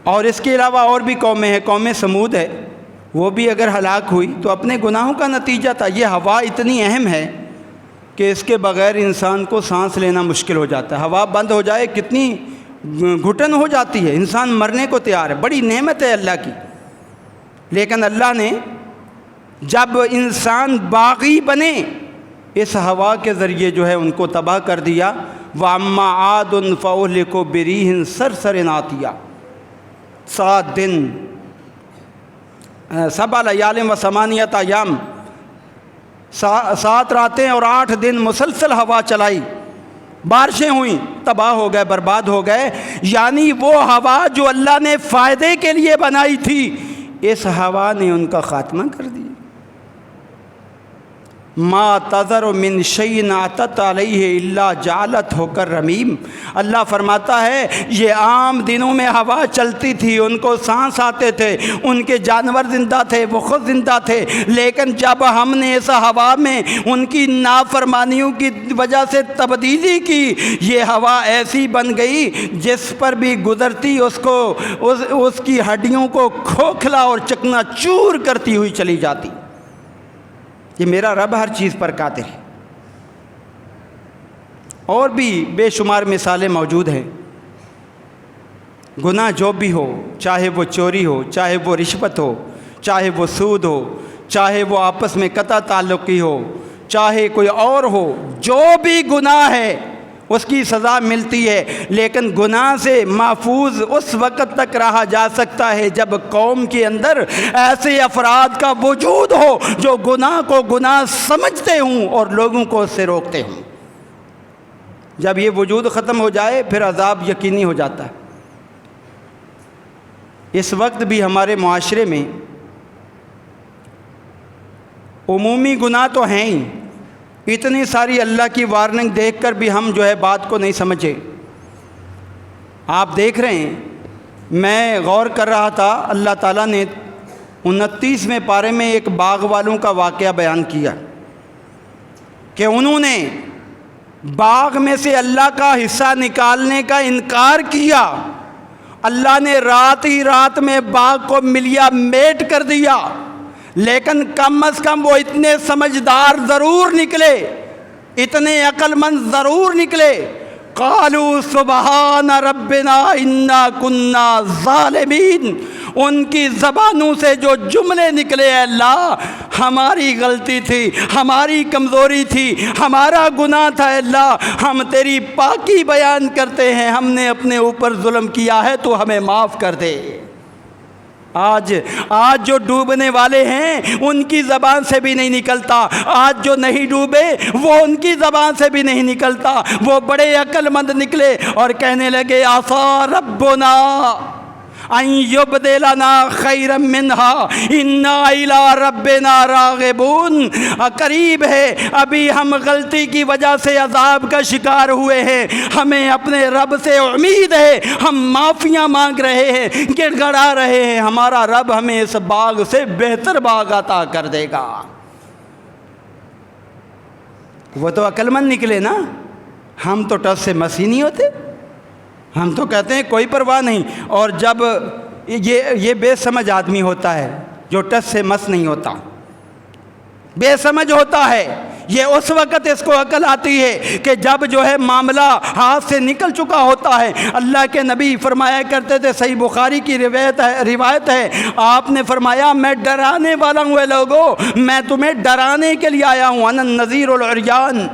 [SPEAKER 1] اور اس کے علاوہ اور بھی قومیں ہیں، قوم سمود ہے، وہ بھی اگر ہلاک ہوئی تو اپنے گناہوں کا نتیجہ تھا۔ یہ ہوا اتنی اہم ہے کہ اس کے بغیر انسان کو سانس لینا مشکل ہو جاتا ہے۔ ہوا بند ہو جائے کتنی گھٹن ہو جاتی ہے، انسان مرنے کو تیار ہے، بڑی نعمت ہے اللہ کی. لیکن اللہ نے جب انسان باغی بنے اس ہوا کے ذریعے جو ہے ان کو تباہ کر دیا. وَأَمَّا عَادٌ فَأُهْلِكُوا بِرِيحٍ صَرْصَرٍ عَاتِيَةٍ. 7 دن 7 لیال و 8 ایام 7 راتیں اور 8 دن مسلسل ہوا چلائی، بارشیں ہوئیں، تباہ ہو گئے، برباد ہو گئے. یعنی وہ ہوا جو اللہ نے فائدے کے لیے بنائی تھی، اس ہوا نے ان کا خاتمہ کر دیا. ما تذر من شیء اتت علیہ الا جعلتہ کالرمیم. اللہ فرماتا ہے یہ عام دنوں میں ہوا چلتی تھی، ان کو سانس آتے تھے، ان کے جانور زندہ تھے، وہ خود زندہ تھے. لیکن جب ہم نے اس ہوا میں ان کی نافرمانیوں کی وجہ سے تبدیلی کی، یہ ہوا ایسی بن گئی جس پر بھی گزرتی اس کی ہڈیوں کو کھوکھلا اور چکنا چور کرتی ہوئی چلی جاتی. یہ میرا رب ہر چیز پر قادر ہے. اور بھی بے شمار مثالیں موجود ہیں. گناہ جو بھی ہو، چاہے وہ چوری ہو، چاہے وہ رشوت ہو، چاہے وہ سود ہو، چاہے وہ آپس میں قطع تعلقی ہو، چاہے کوئی اور ہو، جو بھی گناہ ہے اس کی سزا ملتی ہے. لیکن گناہ سے محفوظ اس وقت تک رہا جا سکتا ہے جب قوم کے اندر ایسے افراد کا وجود ہو جو گناہ کو گناہ سمجھتے ہوں اور لوگوں کو اس سے روکتے ہوں. جب یہ وجود ختم ہو جائے پھر عذاب یقینی ہو جاتا ہے. اس وقت بھی ہمارے معاشرے میں عمومی گناہ تو ہیں ہی، اتنی ساری اللہ کی وارننگ دیکھ کر بھی ہم جو ہے بات کو نہیں سمجھے. آپ دیکھ رہے ہیں، میں غور کر رہا تھا، اللہ تعالیٰ نے 29ویں پارے میں ایک باغ والوں کا واقعہ بیان کیا کہ انہوں نے باغ میں سے اللہ کا حصہ نکالنے کا انکار کیا. اللہ نے رات ہی رات میں باغ کو ملیا میٹ کر دیا. لیکن کم از کم وہ اتنے سمجھدار ضرور نکلے، اتنے عقل مند ضرور نکلے. قالوا سبحان ربنا انا کنا ظالمین. ان کی زبانوں سے جو جملے نکلے، اللہ ہماری غلطی تھی، ہماری کمزوری تھی، ہمارا گناہ تھا، اللہ ہم تیری پاکی بیان کرتے ہیں، ہم نے اپنے اوپر ظلم کیا ہے تو ہمیں معاف کر دے. آج جو ڈوبنے والے ہیں ان کی زبان سے بھی نہیں نکلتا، آج جو نہیں ڈوبے وہ ان کی زبان سے بھی نہیں نکلتا. وہ بڑے عقل مند نکلے اور کہنے لگے عسیٰ ربنا ان یبدلنا خیرا منہا انا الی ربنا راغبون. قریب ہے، ابھی ہم غلطی کی وجہ سے عذاب کا شکار ہوئے ہیں، ہمیں اپنے رب سے امید ہے، ہم معافیاں مانگ رہے ہیں، گڑ گڑا رہے ہیں، ہمارا رب ہمیں اس باغ سے بہتر باغ عطا کر دے گا. وہ تو عقل مند نکلے نا، ہم تو ٹس سے مس ہی نہیں ہوتے، ہم تو کہتے ہیں کوئی پرواہ نہیں. اور جب یہ بے سمجھ آدمی ہوتا ہے جو ٹس سے مس نہیں ہوتا، بے سمجھ ہوتا ہے، یہ اس وقت اس کو عقل آتی ہے کہ جب جو ہے معاملہ ہاتھ سے نکل چکا ہوتا ہے. اللہ کے نبی فرمایا کرتے تھے، صحیح بخاری کی روایت ہے، آپ نے فرمایا میں ڈرانے والا ہوں، اے لوگو میں تمہیں ڈرانے کے لیے آیا ہوں. انا النذیر العریان.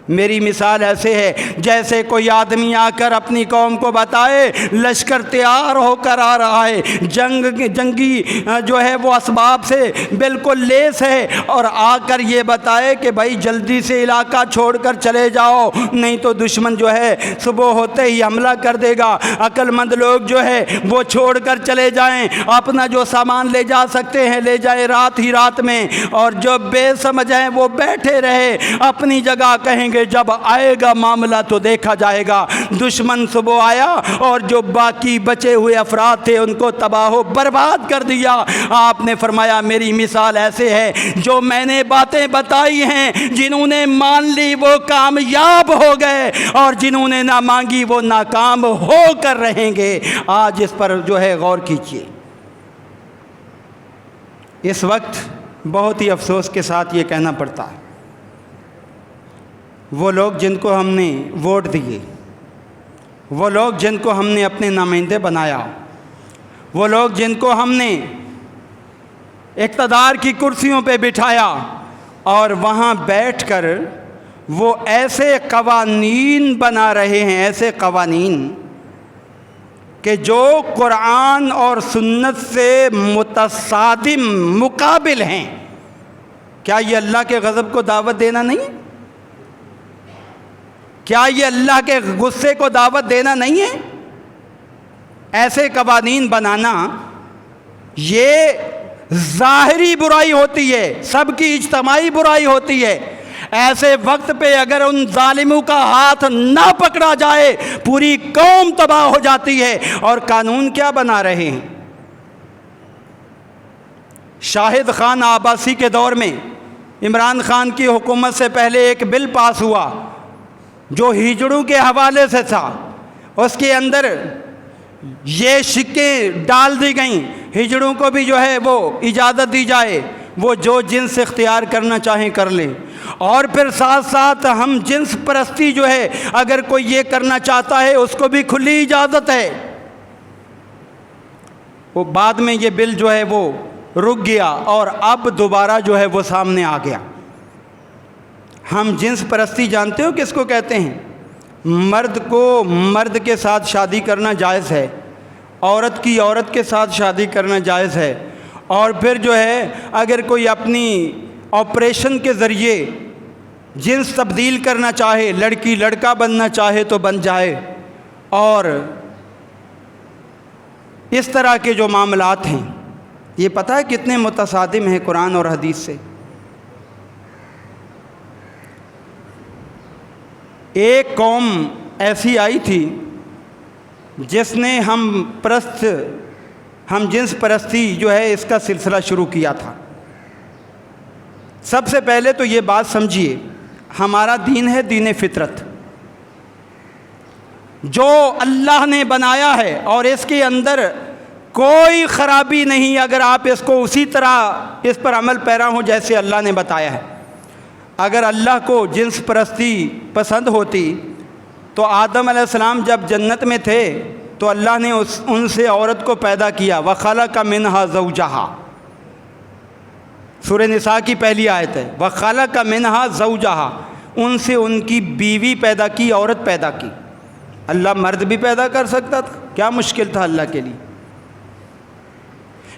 [SPEAKER 1] میری مثال ایسے ہے جیسے کوئی آدمی آ کر اپنی قوم کو بتائے لشکر تیار ہو کر آ رہا ہے، جنگی جو ہے وہ اسباب سے بالکل لیس ہے، اور آ کر یہ بتائے کہ بھائی جلدی سے علاقہ چھوڑ کر چلے جاؤ نہیں تو دشمن جو ہے صبح ہوتے ہی حملہ کر دے گا. عقل مند لوگ جو ہے وہ چھوڑ کر چلے جائیں، اپنا جو سامان لے جا سکتے ہیں لے جائیں رات ہی رات میں، اور جو بے سمجھ ہیں وہ بیٹھے رہے اپنی جگہ، کہیں جب آئے گا معاملہ تو دیکھا جائے گا. دشمن صبح آیا اور جو باقی بچے ہوئے افراد تھے ان کو تباہ و برباد کر دیا. آپ نے فرمایا میری مثال ایسے ہے، جو میں نے باتیں بتائی ہیں جنہوں نے مان لی وہ کامیاب ہو گئے، اور جنہوں نے نہ مانگی وہ ناکام ہو کر رہیں گے. آج اس پر جو ہے غور کیجیے. اس وقت بہت ہی افسوس کے ساتھ یہ کہنا پڑتا ہے، وہ لوگ جن کو ہم نے ووٹ دیے، وہ لوگ جن کو ہم نے اپنے نمائندے بنایا، وہ لوگ جن کو ہم نے اقتدار کی کرسیوں پہ بٹھایا اور وہاں بیٹھ کر وہ ایسے قوانین بنا رہے ہیں، ایسے قوانین کہ جو قرآن اور سنت سے متصادم مقابل ہیں۔ کیا یہ اللہ کے غضب کو دعوت دینا نہیں؟ کیا یہ اللہ کے غصے کو دعوت دینا نہیں ہے؟ ایسے قوانین بنانا یہ ظاہری برائی ہوتی ہے، سب کی اجتماعی برائی ہوتی ہے۔ ایسے وقت پہ اگر ان ظالموں کا ہاتھ نہ پکڑا جائے پوری قوم تباہ ہو جاتی ہے۔ اور قانون کیا بنا رہے ہیں؟ شاہد خان عباسی کے دور میں عمران خان کی حکومت سے پہلے ایک بل پاس ہوا جو ہجڑوں کے حوالے سے تھا۔ اس کے اندر یہ شکیں ڈال دی گئیں، ہجڑوں کو بھی جو ہے وہ اجازت دی جائے، وہ جو جنس اختیار کرنا چاہیں کر لیں۔ اور پھر ساتھ ساتھ ہم جنس پرستی جو ہے اگر کوئی یہ کرنا چاہتا ہے اس کو بھی کھلی اجازت ہے۔ وہ بعد میں یہ بل جو ہے وہ رک گیا اور اب دوبارہ جو ہے وہ سامنے آ گیا۔ ہم جنس پرستی جانتے ہو کس کو کہتے ہیں؟ مرد کو مرد کے ساتھ شادی کرنا جائز ہے، عورت کی عورت کے ساتھ شادی کرنا جائز ہے، اور پھر جو ہے اگر کوئی اپنی آپریشن کے ذریعے جنس تبدیل کرنا چاہے، لڑکی لڑکا بننا چاہے تو بن جائے۔ اور اس طرح کے جو معاملات ہیں یہ پتہ ہے کتنے متصادم ہیں قرآن اور حدیث سے۔ ایک قوم ایسی آئی تھی جس نے ہم جنس پرستی جو ہے اس کا سلسلہ شروع کیا تھا۔ سب سے پہلے تو یہ بات سمجھیے، ہمارا دین ہے دین فطرت، جو اللہ نے بنایا ہے اور اس کے اندر کوئی خرابی نہیں اگر آپ اس کو اسی طرح اس پر عمل پیرا ہوں جیسے اللہ نے بتایا ہے۔ اگر اللہ کو جنس پرستی پسند ہوتی تو آدم علیہ السلام جب جنت میں تھے تو اللہ نے ان سے عورت کو پیدا کیا، وَخَلَقَ مِنْهَا زَوْجَهَا، سورہ نساء کی پہلی آیت ہے، وَخَلَقَ مِنْهَا زَوْجَهَا، ان سے ان کی بیوی پیدا کی، عورت پیدا کی۔ اللہ مرد بھی پیدا کر سکتا تھا، کیا مشکل تھا اللہ کے لیے؟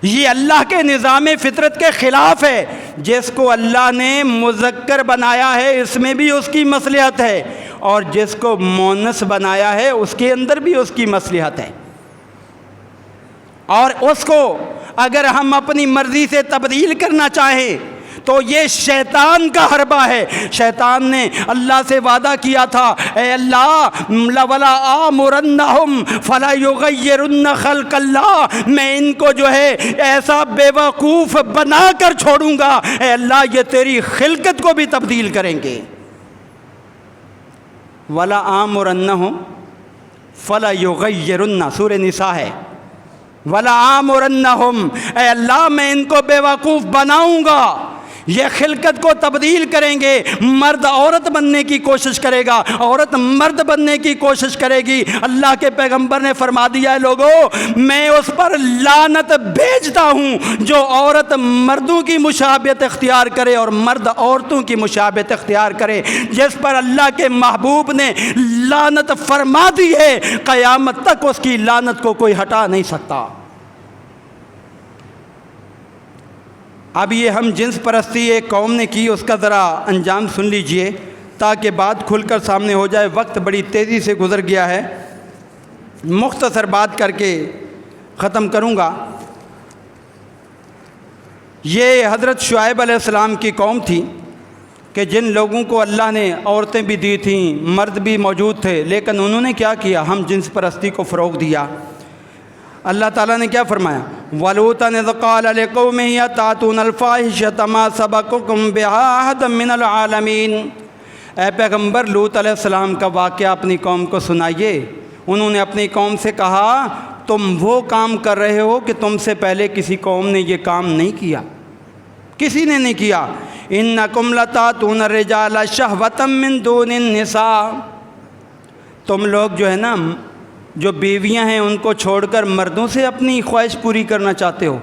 [SPEAKER 1] یہ اللہ کے نظام فطرت کے خلاف ہے۔ جس کو اللہ نے مذکر بنایا ہے اس میں بھی اس کی مصلحت ہے، اور جس کو مؤنث بنایا ہے اس کے اندر بھی اس کی مصلحت ہے۔ اور اس کو اگر ہم اپنی مرضی سے تبدیل کرنا چاہیں تو یہ شیطان کا حربہ ہے۔ شیطان نے اللہ سے وعدہ کیا تھا، اے اللہ وَلَا آمُرَنَّهُمْ فَلَا يُغَيِّرُنَّ خَلْقَ اللَّهِ، میں ان کو جو ہے ایسا بے وقوف بنا کر چھوڑوں گا، اے اللہ یہ تیری خلقت کو بھی تبدیل کریں گے۔ وَلَا آمُرَنَّهُمْ فَلَا يُغَيِّرُنَّ، سورہ نساء ہے، وَلَا آمُرَنَّهُمْ، اے اللہ میں ان کو بے وقوف بناؤں گا، یہ خلقت کو تبدیل کریں گے۔ مرد عورت بننے کی کوشش کرے گا، عورت مرد بننے کی کوشش کرے گی۔ اللہ کے پیغمبر نے فرما دیا ہے، لوگوں میں اس پر لعنت بھیجتا ہوں جو عورت مردوں کی مشابہت اختیار کرے اور مرد عورتوں کی مشابہت اختیار کرے۔ جس پر اللہ کے محبوب نے لعنت فرما دی ہے، قیامت تک اس کی لعنت کو کوئی ہٹا نہیں سکتا۔ اب یہ ہم جنس پرستی ایک قوم نے کی، اس کا ذرا انجام سن لیجئے تاکہ بات کھل کر سامنے ہو جائے۔ وقت بڑی تیزی سے گزر گیا ہے، مختصر بات کر کے ختم کروں گا۔ یہ حضرت شعیب علیہ السلام کی قوم تھی کہ جن لوگوں کو اللہ نے عورتیں بھی دی تھیں، مرد بھی موجود تھے، لیکن انہوں نے کیا کیا؟ ہم جنس پرستی کو فروغ دیا۔ اللہ تعالیٰ نے کیا فرمایا؟ وَلُوطًا إِذْ قَالَ لِقَوْمِهِ أَتَأْتُونَ الْفَاحِشَةَ مَا سَبَقُكُم بِهَا أَحَدٌ مِّنَ الْعَالَمِينَ، اے پیغمبر لوط علیہ السلام کا واقعہ اپنی قوم کو سنائیے۔ انہوں نے اپنی قوم سے کہا تم وہ کام کر رہے ہو کہ تم سے پہلے کسی قوم نے یہ کام نہیں کیا، کسی نے نہیں کیا۔ إِنَّكُمْ لَتَأْتُونَ الرِّجَالَ شَهْوَةً مِّن دُونِ النِّسَاءِ، تم لوگ جو ہے نا جو بیویاں ہیں ان کو چھوڑ کر مردوں سے اپنی خواہش پوری کرنا چاہتے ہو،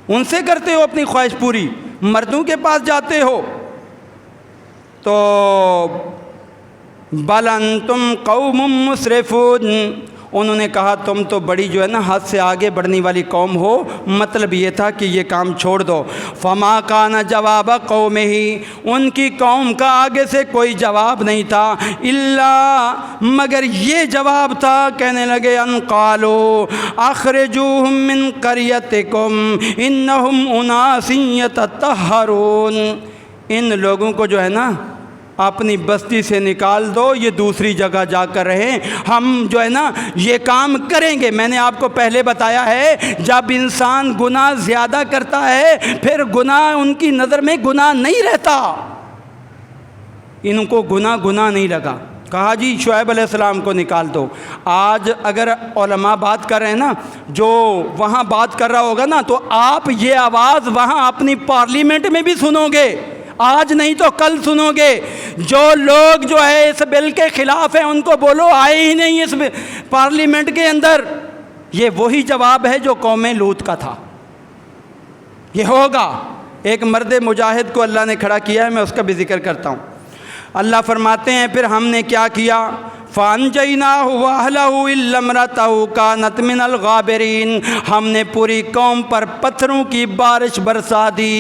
[SPEAKER 1] ان سے کرتے ہو اپنی خواہش پوری، مردوں کے پاس جاتے ہو، تو بل انتم قوم مسرفون، انہوں نے کہا تم تو بڑی جو ہے نا حد سے آگے بڑھنے والی قوم ہو، مطلب یہ تھا کہ یہ کام چھوڑ دو۔ فما کان جواب قومہ، ان کی قوم کا آگے سے کوئی جواب نہیں تھا، الا مگر یہ جواب تھا، کہنے لگے ان قالوا اخرجوہم من قریتکم انہم اناس یتطہرون، ان لوگوں کو جو ہے نا اپنی بستی سے نکال دو، یہ دوسری جگہ جا کر رہیں، ہم جو ہے نا یہ کام کریں گے۔ میں نے آپ کو پہلے بتایا ہے جب انسان گناہ زیادہ کرتا ہے پھر گناہ ان کی نظر میں گناہ نہیں رہتا، ان کو گناہ نہیں لگا، کہا جی شعیب علیہ السلام کو نکال دو۔ آج اگر علماء بات کر رہے ہیں نا، جو وہاں بات کر رہا ہوگا نا، تو آپ یہ آواز وہاں اپنی پارلیمنٹ میں بھی سنو گے، آج نہیں تو کل سنو گے۔ جو لوگ جو ہے اس بل کے خلاف ہیں ان کو بولو آئے ہی نہیں اس پارلیمنٹ کے اندر۔ یہ وہی جواب ہے جو قوم لوط کا تھا، یہ ہوگا۔ ایک مرد مجاہد کو اللہ نے کھڑا کیا ہے، میں اس کا بھی ذکر کرتا ہوں۔ اللہ فرماتے ہیں پھر ہم نے کیا کیا، فَأَنْجَيْنَاهُ وَأَهْلَهُ إِلَّا امْرَأَتَهُ كَانَتْ مِنَ الْغَابِرِينَ، ہم نے پوری قوم پر پتھروں کی بارش برسا دی،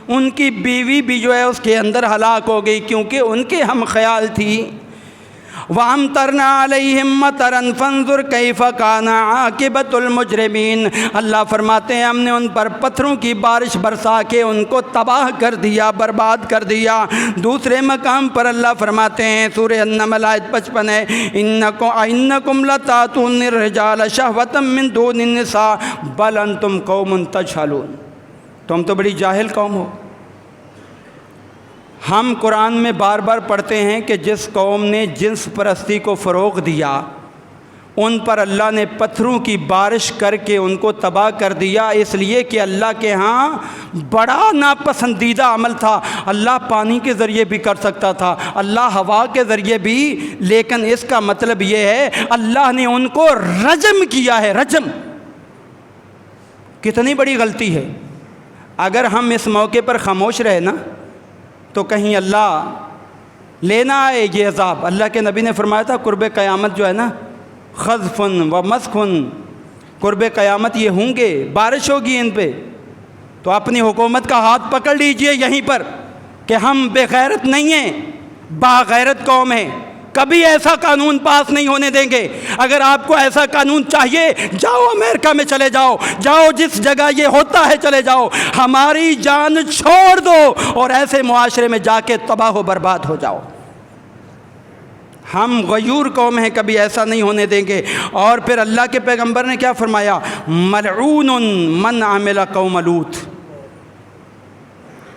[SPEAKER 1] ان کی بیوی بھی جو ہے اس کے اندر ہلاک ہو گئی کیونکہ ان کے ہم خیال تھی۔ وَأَمْطَرْنَا عَلَيْهِمْ مَطَرًا فَانظُرْ كَيْفَ كَانَ عَاقِبَةُ الْمُجْرِمِينَ، اللہ فرماتے ہیں ہم نے ان پر پتھروں کی بارش برسا کے ان کو تباہ کر دیا، برباد کر دیا۔ دوسرے مقام پر اللہ فرماتے ہیں سورہ النمل آیت 55 ہے، إِنَّكُمْ لَتَأْتُونَ الرِّجَالَ شَهْوَةً مِّن دُونِ النِّسَاءِ بَلْ أَنْتُمْ قَوْمٌ تَجْهَلُونَ، تم تو بڑی جاہل قوم ہو۔ ہم قرآن میں بار بار پڑھتے ہیں کہ جس قوم نے جنس پرستی کو فروغ دیا ان پر اللہ نے پتھروں کی بارش کر کے ان کو تباہ کر دیا، اس لیے کہ اللہ کے ہاں بڑا ناپسندیدہ عمل تھا۔ اللہ پانی کے ذریعے بھی کر سکتا تھا، اللہ ہوا کے ذریعے بھی، لیکن اس کا مطلب یہ ہے اللہ نے ان کو رجم کیا ہے۔ رجم کتنی بڑی غلطی ہے، اگر ہم اس موقع پر خاموش رہے نا تو کہیں اللہ لینا آئے یہ عذاب۔ اللہ کے نبی نے فرمایا تھا قرب قیامت جو ہے نا خذفن و مسخن، قرب قیامت یہ ہوں گے، بارش ہوگی ان پہ، تو اپنی حکومت کا ہاتھ پکڑ لیجئے یہیں پر کہ ہم بے غیرت نہیں ہیں، باغیرت قوم ہیں، کبھی ایسا قانون پاس نہیں ہونے دیں گے۔ اگر آپ کو ایسا قانون چاہیے جاؤ امریکہ میں چلے جاؤ، جاؤ جس جگہ یہ ہوتا ہے چلے جاؤ، ہماری جان چھوڑ دو اور ایسے معاشرے میں جا کے تباہ و برباد ہو جاؤ۔ ہم غیور قوم ہیں، کبھی ایسا نہیں ہونے دیں گے۔ اور پھر اللہ کے پیغمبر نے کیا فرمایا، ملعون من عمل قوم لوط،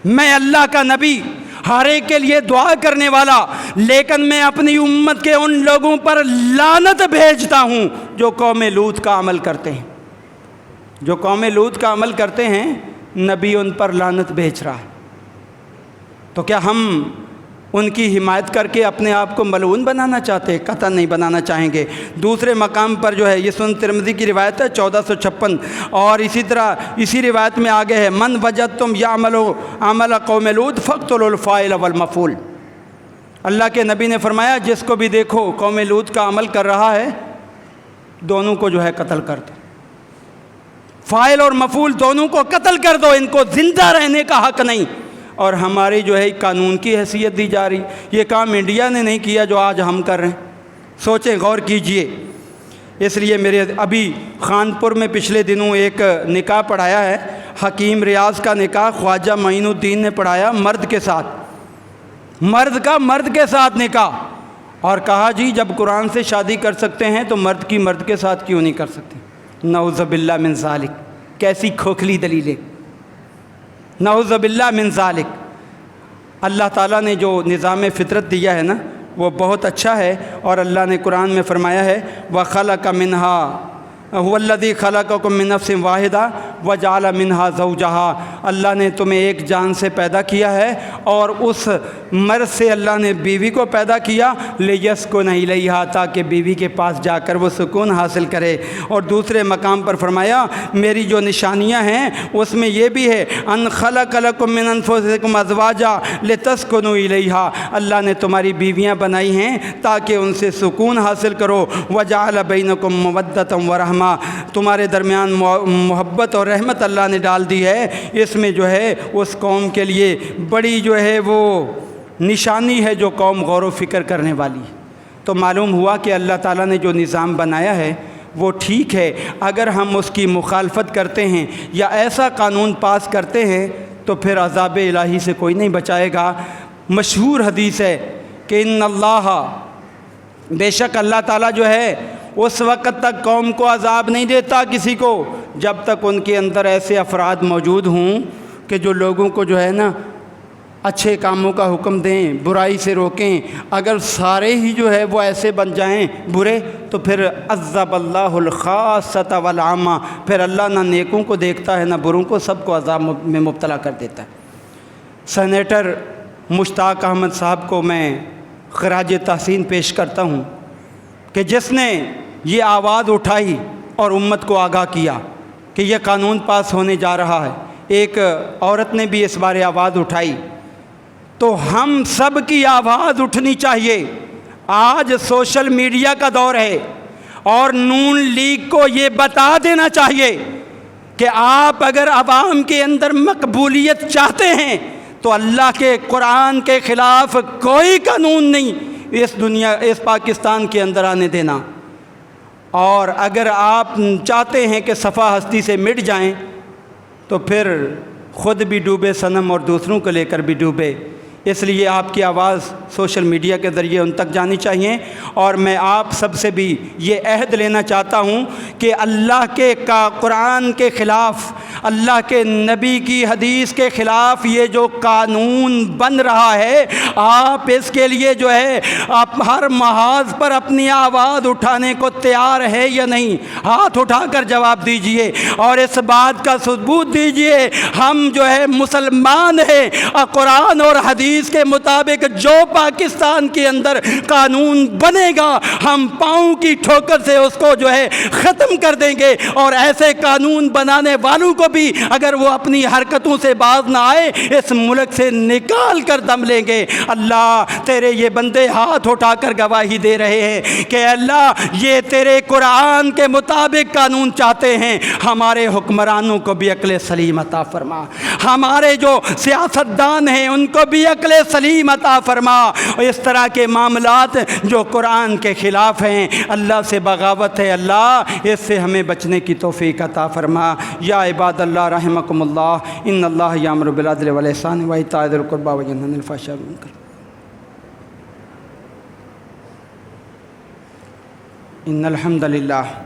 [SPEAKER 1] میں اللہ کا نبی ہر ایک کے لیے دعا کرنے والا، لیکن میں اپنی امت کے ان لوگوں پر لعنت بھیجتا ہوں جو قوم لوط کا عمل کرتے ہیں۔ جو قوم لوط کا عمل کرتے ہیں نبی ان پر لعنت بھیج رہا ہے، تو کیا ہم ان کی حمایت کر کے اپنے آپ کو ملعون بنانا چاہتے ہیں؟ قطعاً نہیں بنانا چاہیں گے۔ دوسرے مقام پر جو ہے یہ سنن ترمذی کی روایت ہے 1456، اور اسی طرح اسی روایت میں آگے ہے من وجدتم یعمل عمل قوم لوط فاقتلوا الفاعل والمفعول، اللہ کے نبی نے فرمایا جس کو بھی دیکھو قوم لوط کا عمل کر رہا ہے دونوں کو جو ہے قتل کر دو، فاعل اور مفعول دونوں کو قتل کر دو، ان کو زندہ رہنے کا حق نہیں۔ اور ہماری جو ہے قانون کی حیثیت دی جا رہی، یہ کام انڈیا نے نہیں کیا جو آج ہم کر رہے ہیں، سوچیں غور کیجئے۔ اس لیے میرے ابھی خانپور میں پچھلے دنوں ایک نکاح پڑھایا ہے، حکیم ریاض کا نکاح خواجہ معین الدین نے پڑھایا مرد کے ساتھ، مرد کا مرد کے ساتھ نکاح، اور کہا جی جب قرآن سے شادی کر سکتے ہیں تو مرد کی مرد کے ساتھ کیوں نہیں کر سکتے؟ نعوذ باللہ من ذالک، کیسی کھوکھلی دلیلیں، نعوذ باللہ من ذالک۔ اللہ تعالیٰ نے جو نظام فطرت دیا ہے نا وہ بہت اچھا ہے، اور اللہ نے قرآن میں فرمایا ہے وَخَلَقَ مِنْهَا هُوَ الَّذِي خَلَقَكُم مِّن نَفْسٍ وَاحِدَةٍ وجعل منہا زوجہا، اللہ نے تمہیں ایک جان سے پیدا کیا ہے اور اس مرد سے اللہ نے بیوی کو پیدا کیا، لیسکن الیہا، تاکہ بیوی کے پاس جا کر وہ سکون حاصل کرے۔ اور دوسرے مقام پر فرمایا میری جو نشانیاں ہیں اس میں یہ بھی ہے ان خلق لکم من انفسکم ازواجا لتسکنوا الیہا، اللہ نے تمہاری بیویاں بنائی ہیں تاکہ ان سے سکون حاصل کرو۔ وجعل بینکم مودۃ ورحمہ، تمہارے درمیان محبت اور رحمت اللہ نے ڈال دی ہے۔ اس میں جو ہے اس قوم کے لیے بڑی جو ہے وہ نشانی ہے جو قوم غور و فکر کرنے والی۔ تو معلوم ہوا کہ اللہ تعالیٰ نے جو نظام بنایا ہے وہ ٹھیک ہے، اگر ہم اس کی مخالفت کرتے ہیں یا ایسا قانون پاس کرتے ہیں تو پھر عذاب الہی سے کوئی نہیں بچائے گا۔ مشہور حدیث ہے کہ ان اللہ، بے شک اللہ تعالیٰ جو ہے اس وقت تک قوم کو عذاب نہیں دیتا کسی کو جب تک ان کے اندر ایسے افراد موجود ہوں کہ جو لوگوں کو جو ہے نا اچھے کاموں کا حکم دیں، برائی سے روکیں۔ اگر سارے ہی جو ہے وہ ایسے بن جائیں برے تو پھر عذب اللہ الخاصۃ والعامہ، پھر اللہ نہ نیکوں کو دیکھتا ہے نہ بروں کو، سب کو عذاب میں مبتلا کر دیتا ہے۔ سینیٹر مشتاق احمد صاحب کو میں خراج تحسین پیش کرتا ہوں کہ جس نے یہ آواز اٹھائی اور امت کو آگاہ کیا کہ یہ قانون پاس ہونے جا رہا ہے۔ ایک عورت نے بھی اس بارے آواز اٹھائی، تو ہم سب کی آواز اٹھنی چاہیے۔ آج سوشل میڈیا کا دور ہے اور نون لیگ کو یہ بتا دینا چاہیے کہ آپ اگر عوام کے اندر مقبولیت چاہتے ہیں تو اللہ کے قرآن کے خلاف کوئی قانون نہیں اس پاکستان کے اندر آنے دینا، اور اگر آپ چاہتے ہیں کہ صفا ہستی سے مٹ جائیں تو پھر خود بھی ڈوبے صنم اور دوسروں کو لے کر بھی ڈوبے۔ اس لیے آپ کی آواز سوشل میڈیا کے ذریعے ان تک جانی چاہیے، اور میں آپ سب سے بھی یہ عہد لینا چاہتا ہوں کہ اللہ کے قرآن کے خلاف، اللہ کے نبی کی حدیث کے خلاف یہ جو قانون بن رہا ہے، آپ اس کے لیے جو ہے آپ ہر محاذ پر اپنی آواز اٹھانے کو تیار ہے یا نہیں؟ ہاتھ اٹھا کر جواب دیجئے اور اس بات کا ثبوت دیجئے ہم جو ہے مسلمان ہیں۔ قرآن اور حدیث کے مطابق جو پاکستان کے اندر قانون بنے گا ہم پاؤں کی ٹھوکر سے اس کو جو ہے ختم کر دیں گے، اور ایسے قانون بنانے والوں کو بھی اگر وہ اپنی حرکتوں سے باز نہ آئے اس ملک سے نکال کر دم لیں گے۔ اللہ تیرے یہ بندے ہاتھ اٹھا کر گواہی دے رہے ہیں کہ اللہ یہ تیرے قرآن کے مطابق قانون چاہتے ہیں، ہمارے حکمرانوں کو بھی عقل سلیم عطا فرما، ہمارے جو سیاستدان ہیں ان کو بھی عقل سلیم عطا فرما۔ اس طرح کے معاملات جو قرآن کے خلاف ہیں، اللہ سے بغاوت ہے، اللہ اس سے ہمیں بچنے کی توفیق عطا فرما۔ یا عباد اللہ رحمکم اللہ، ان اللہ یامر بالعدل والاحسان وایتاء ذی القربی وینہی عن الفحشاء والمنکر۔ ان الحمد للہ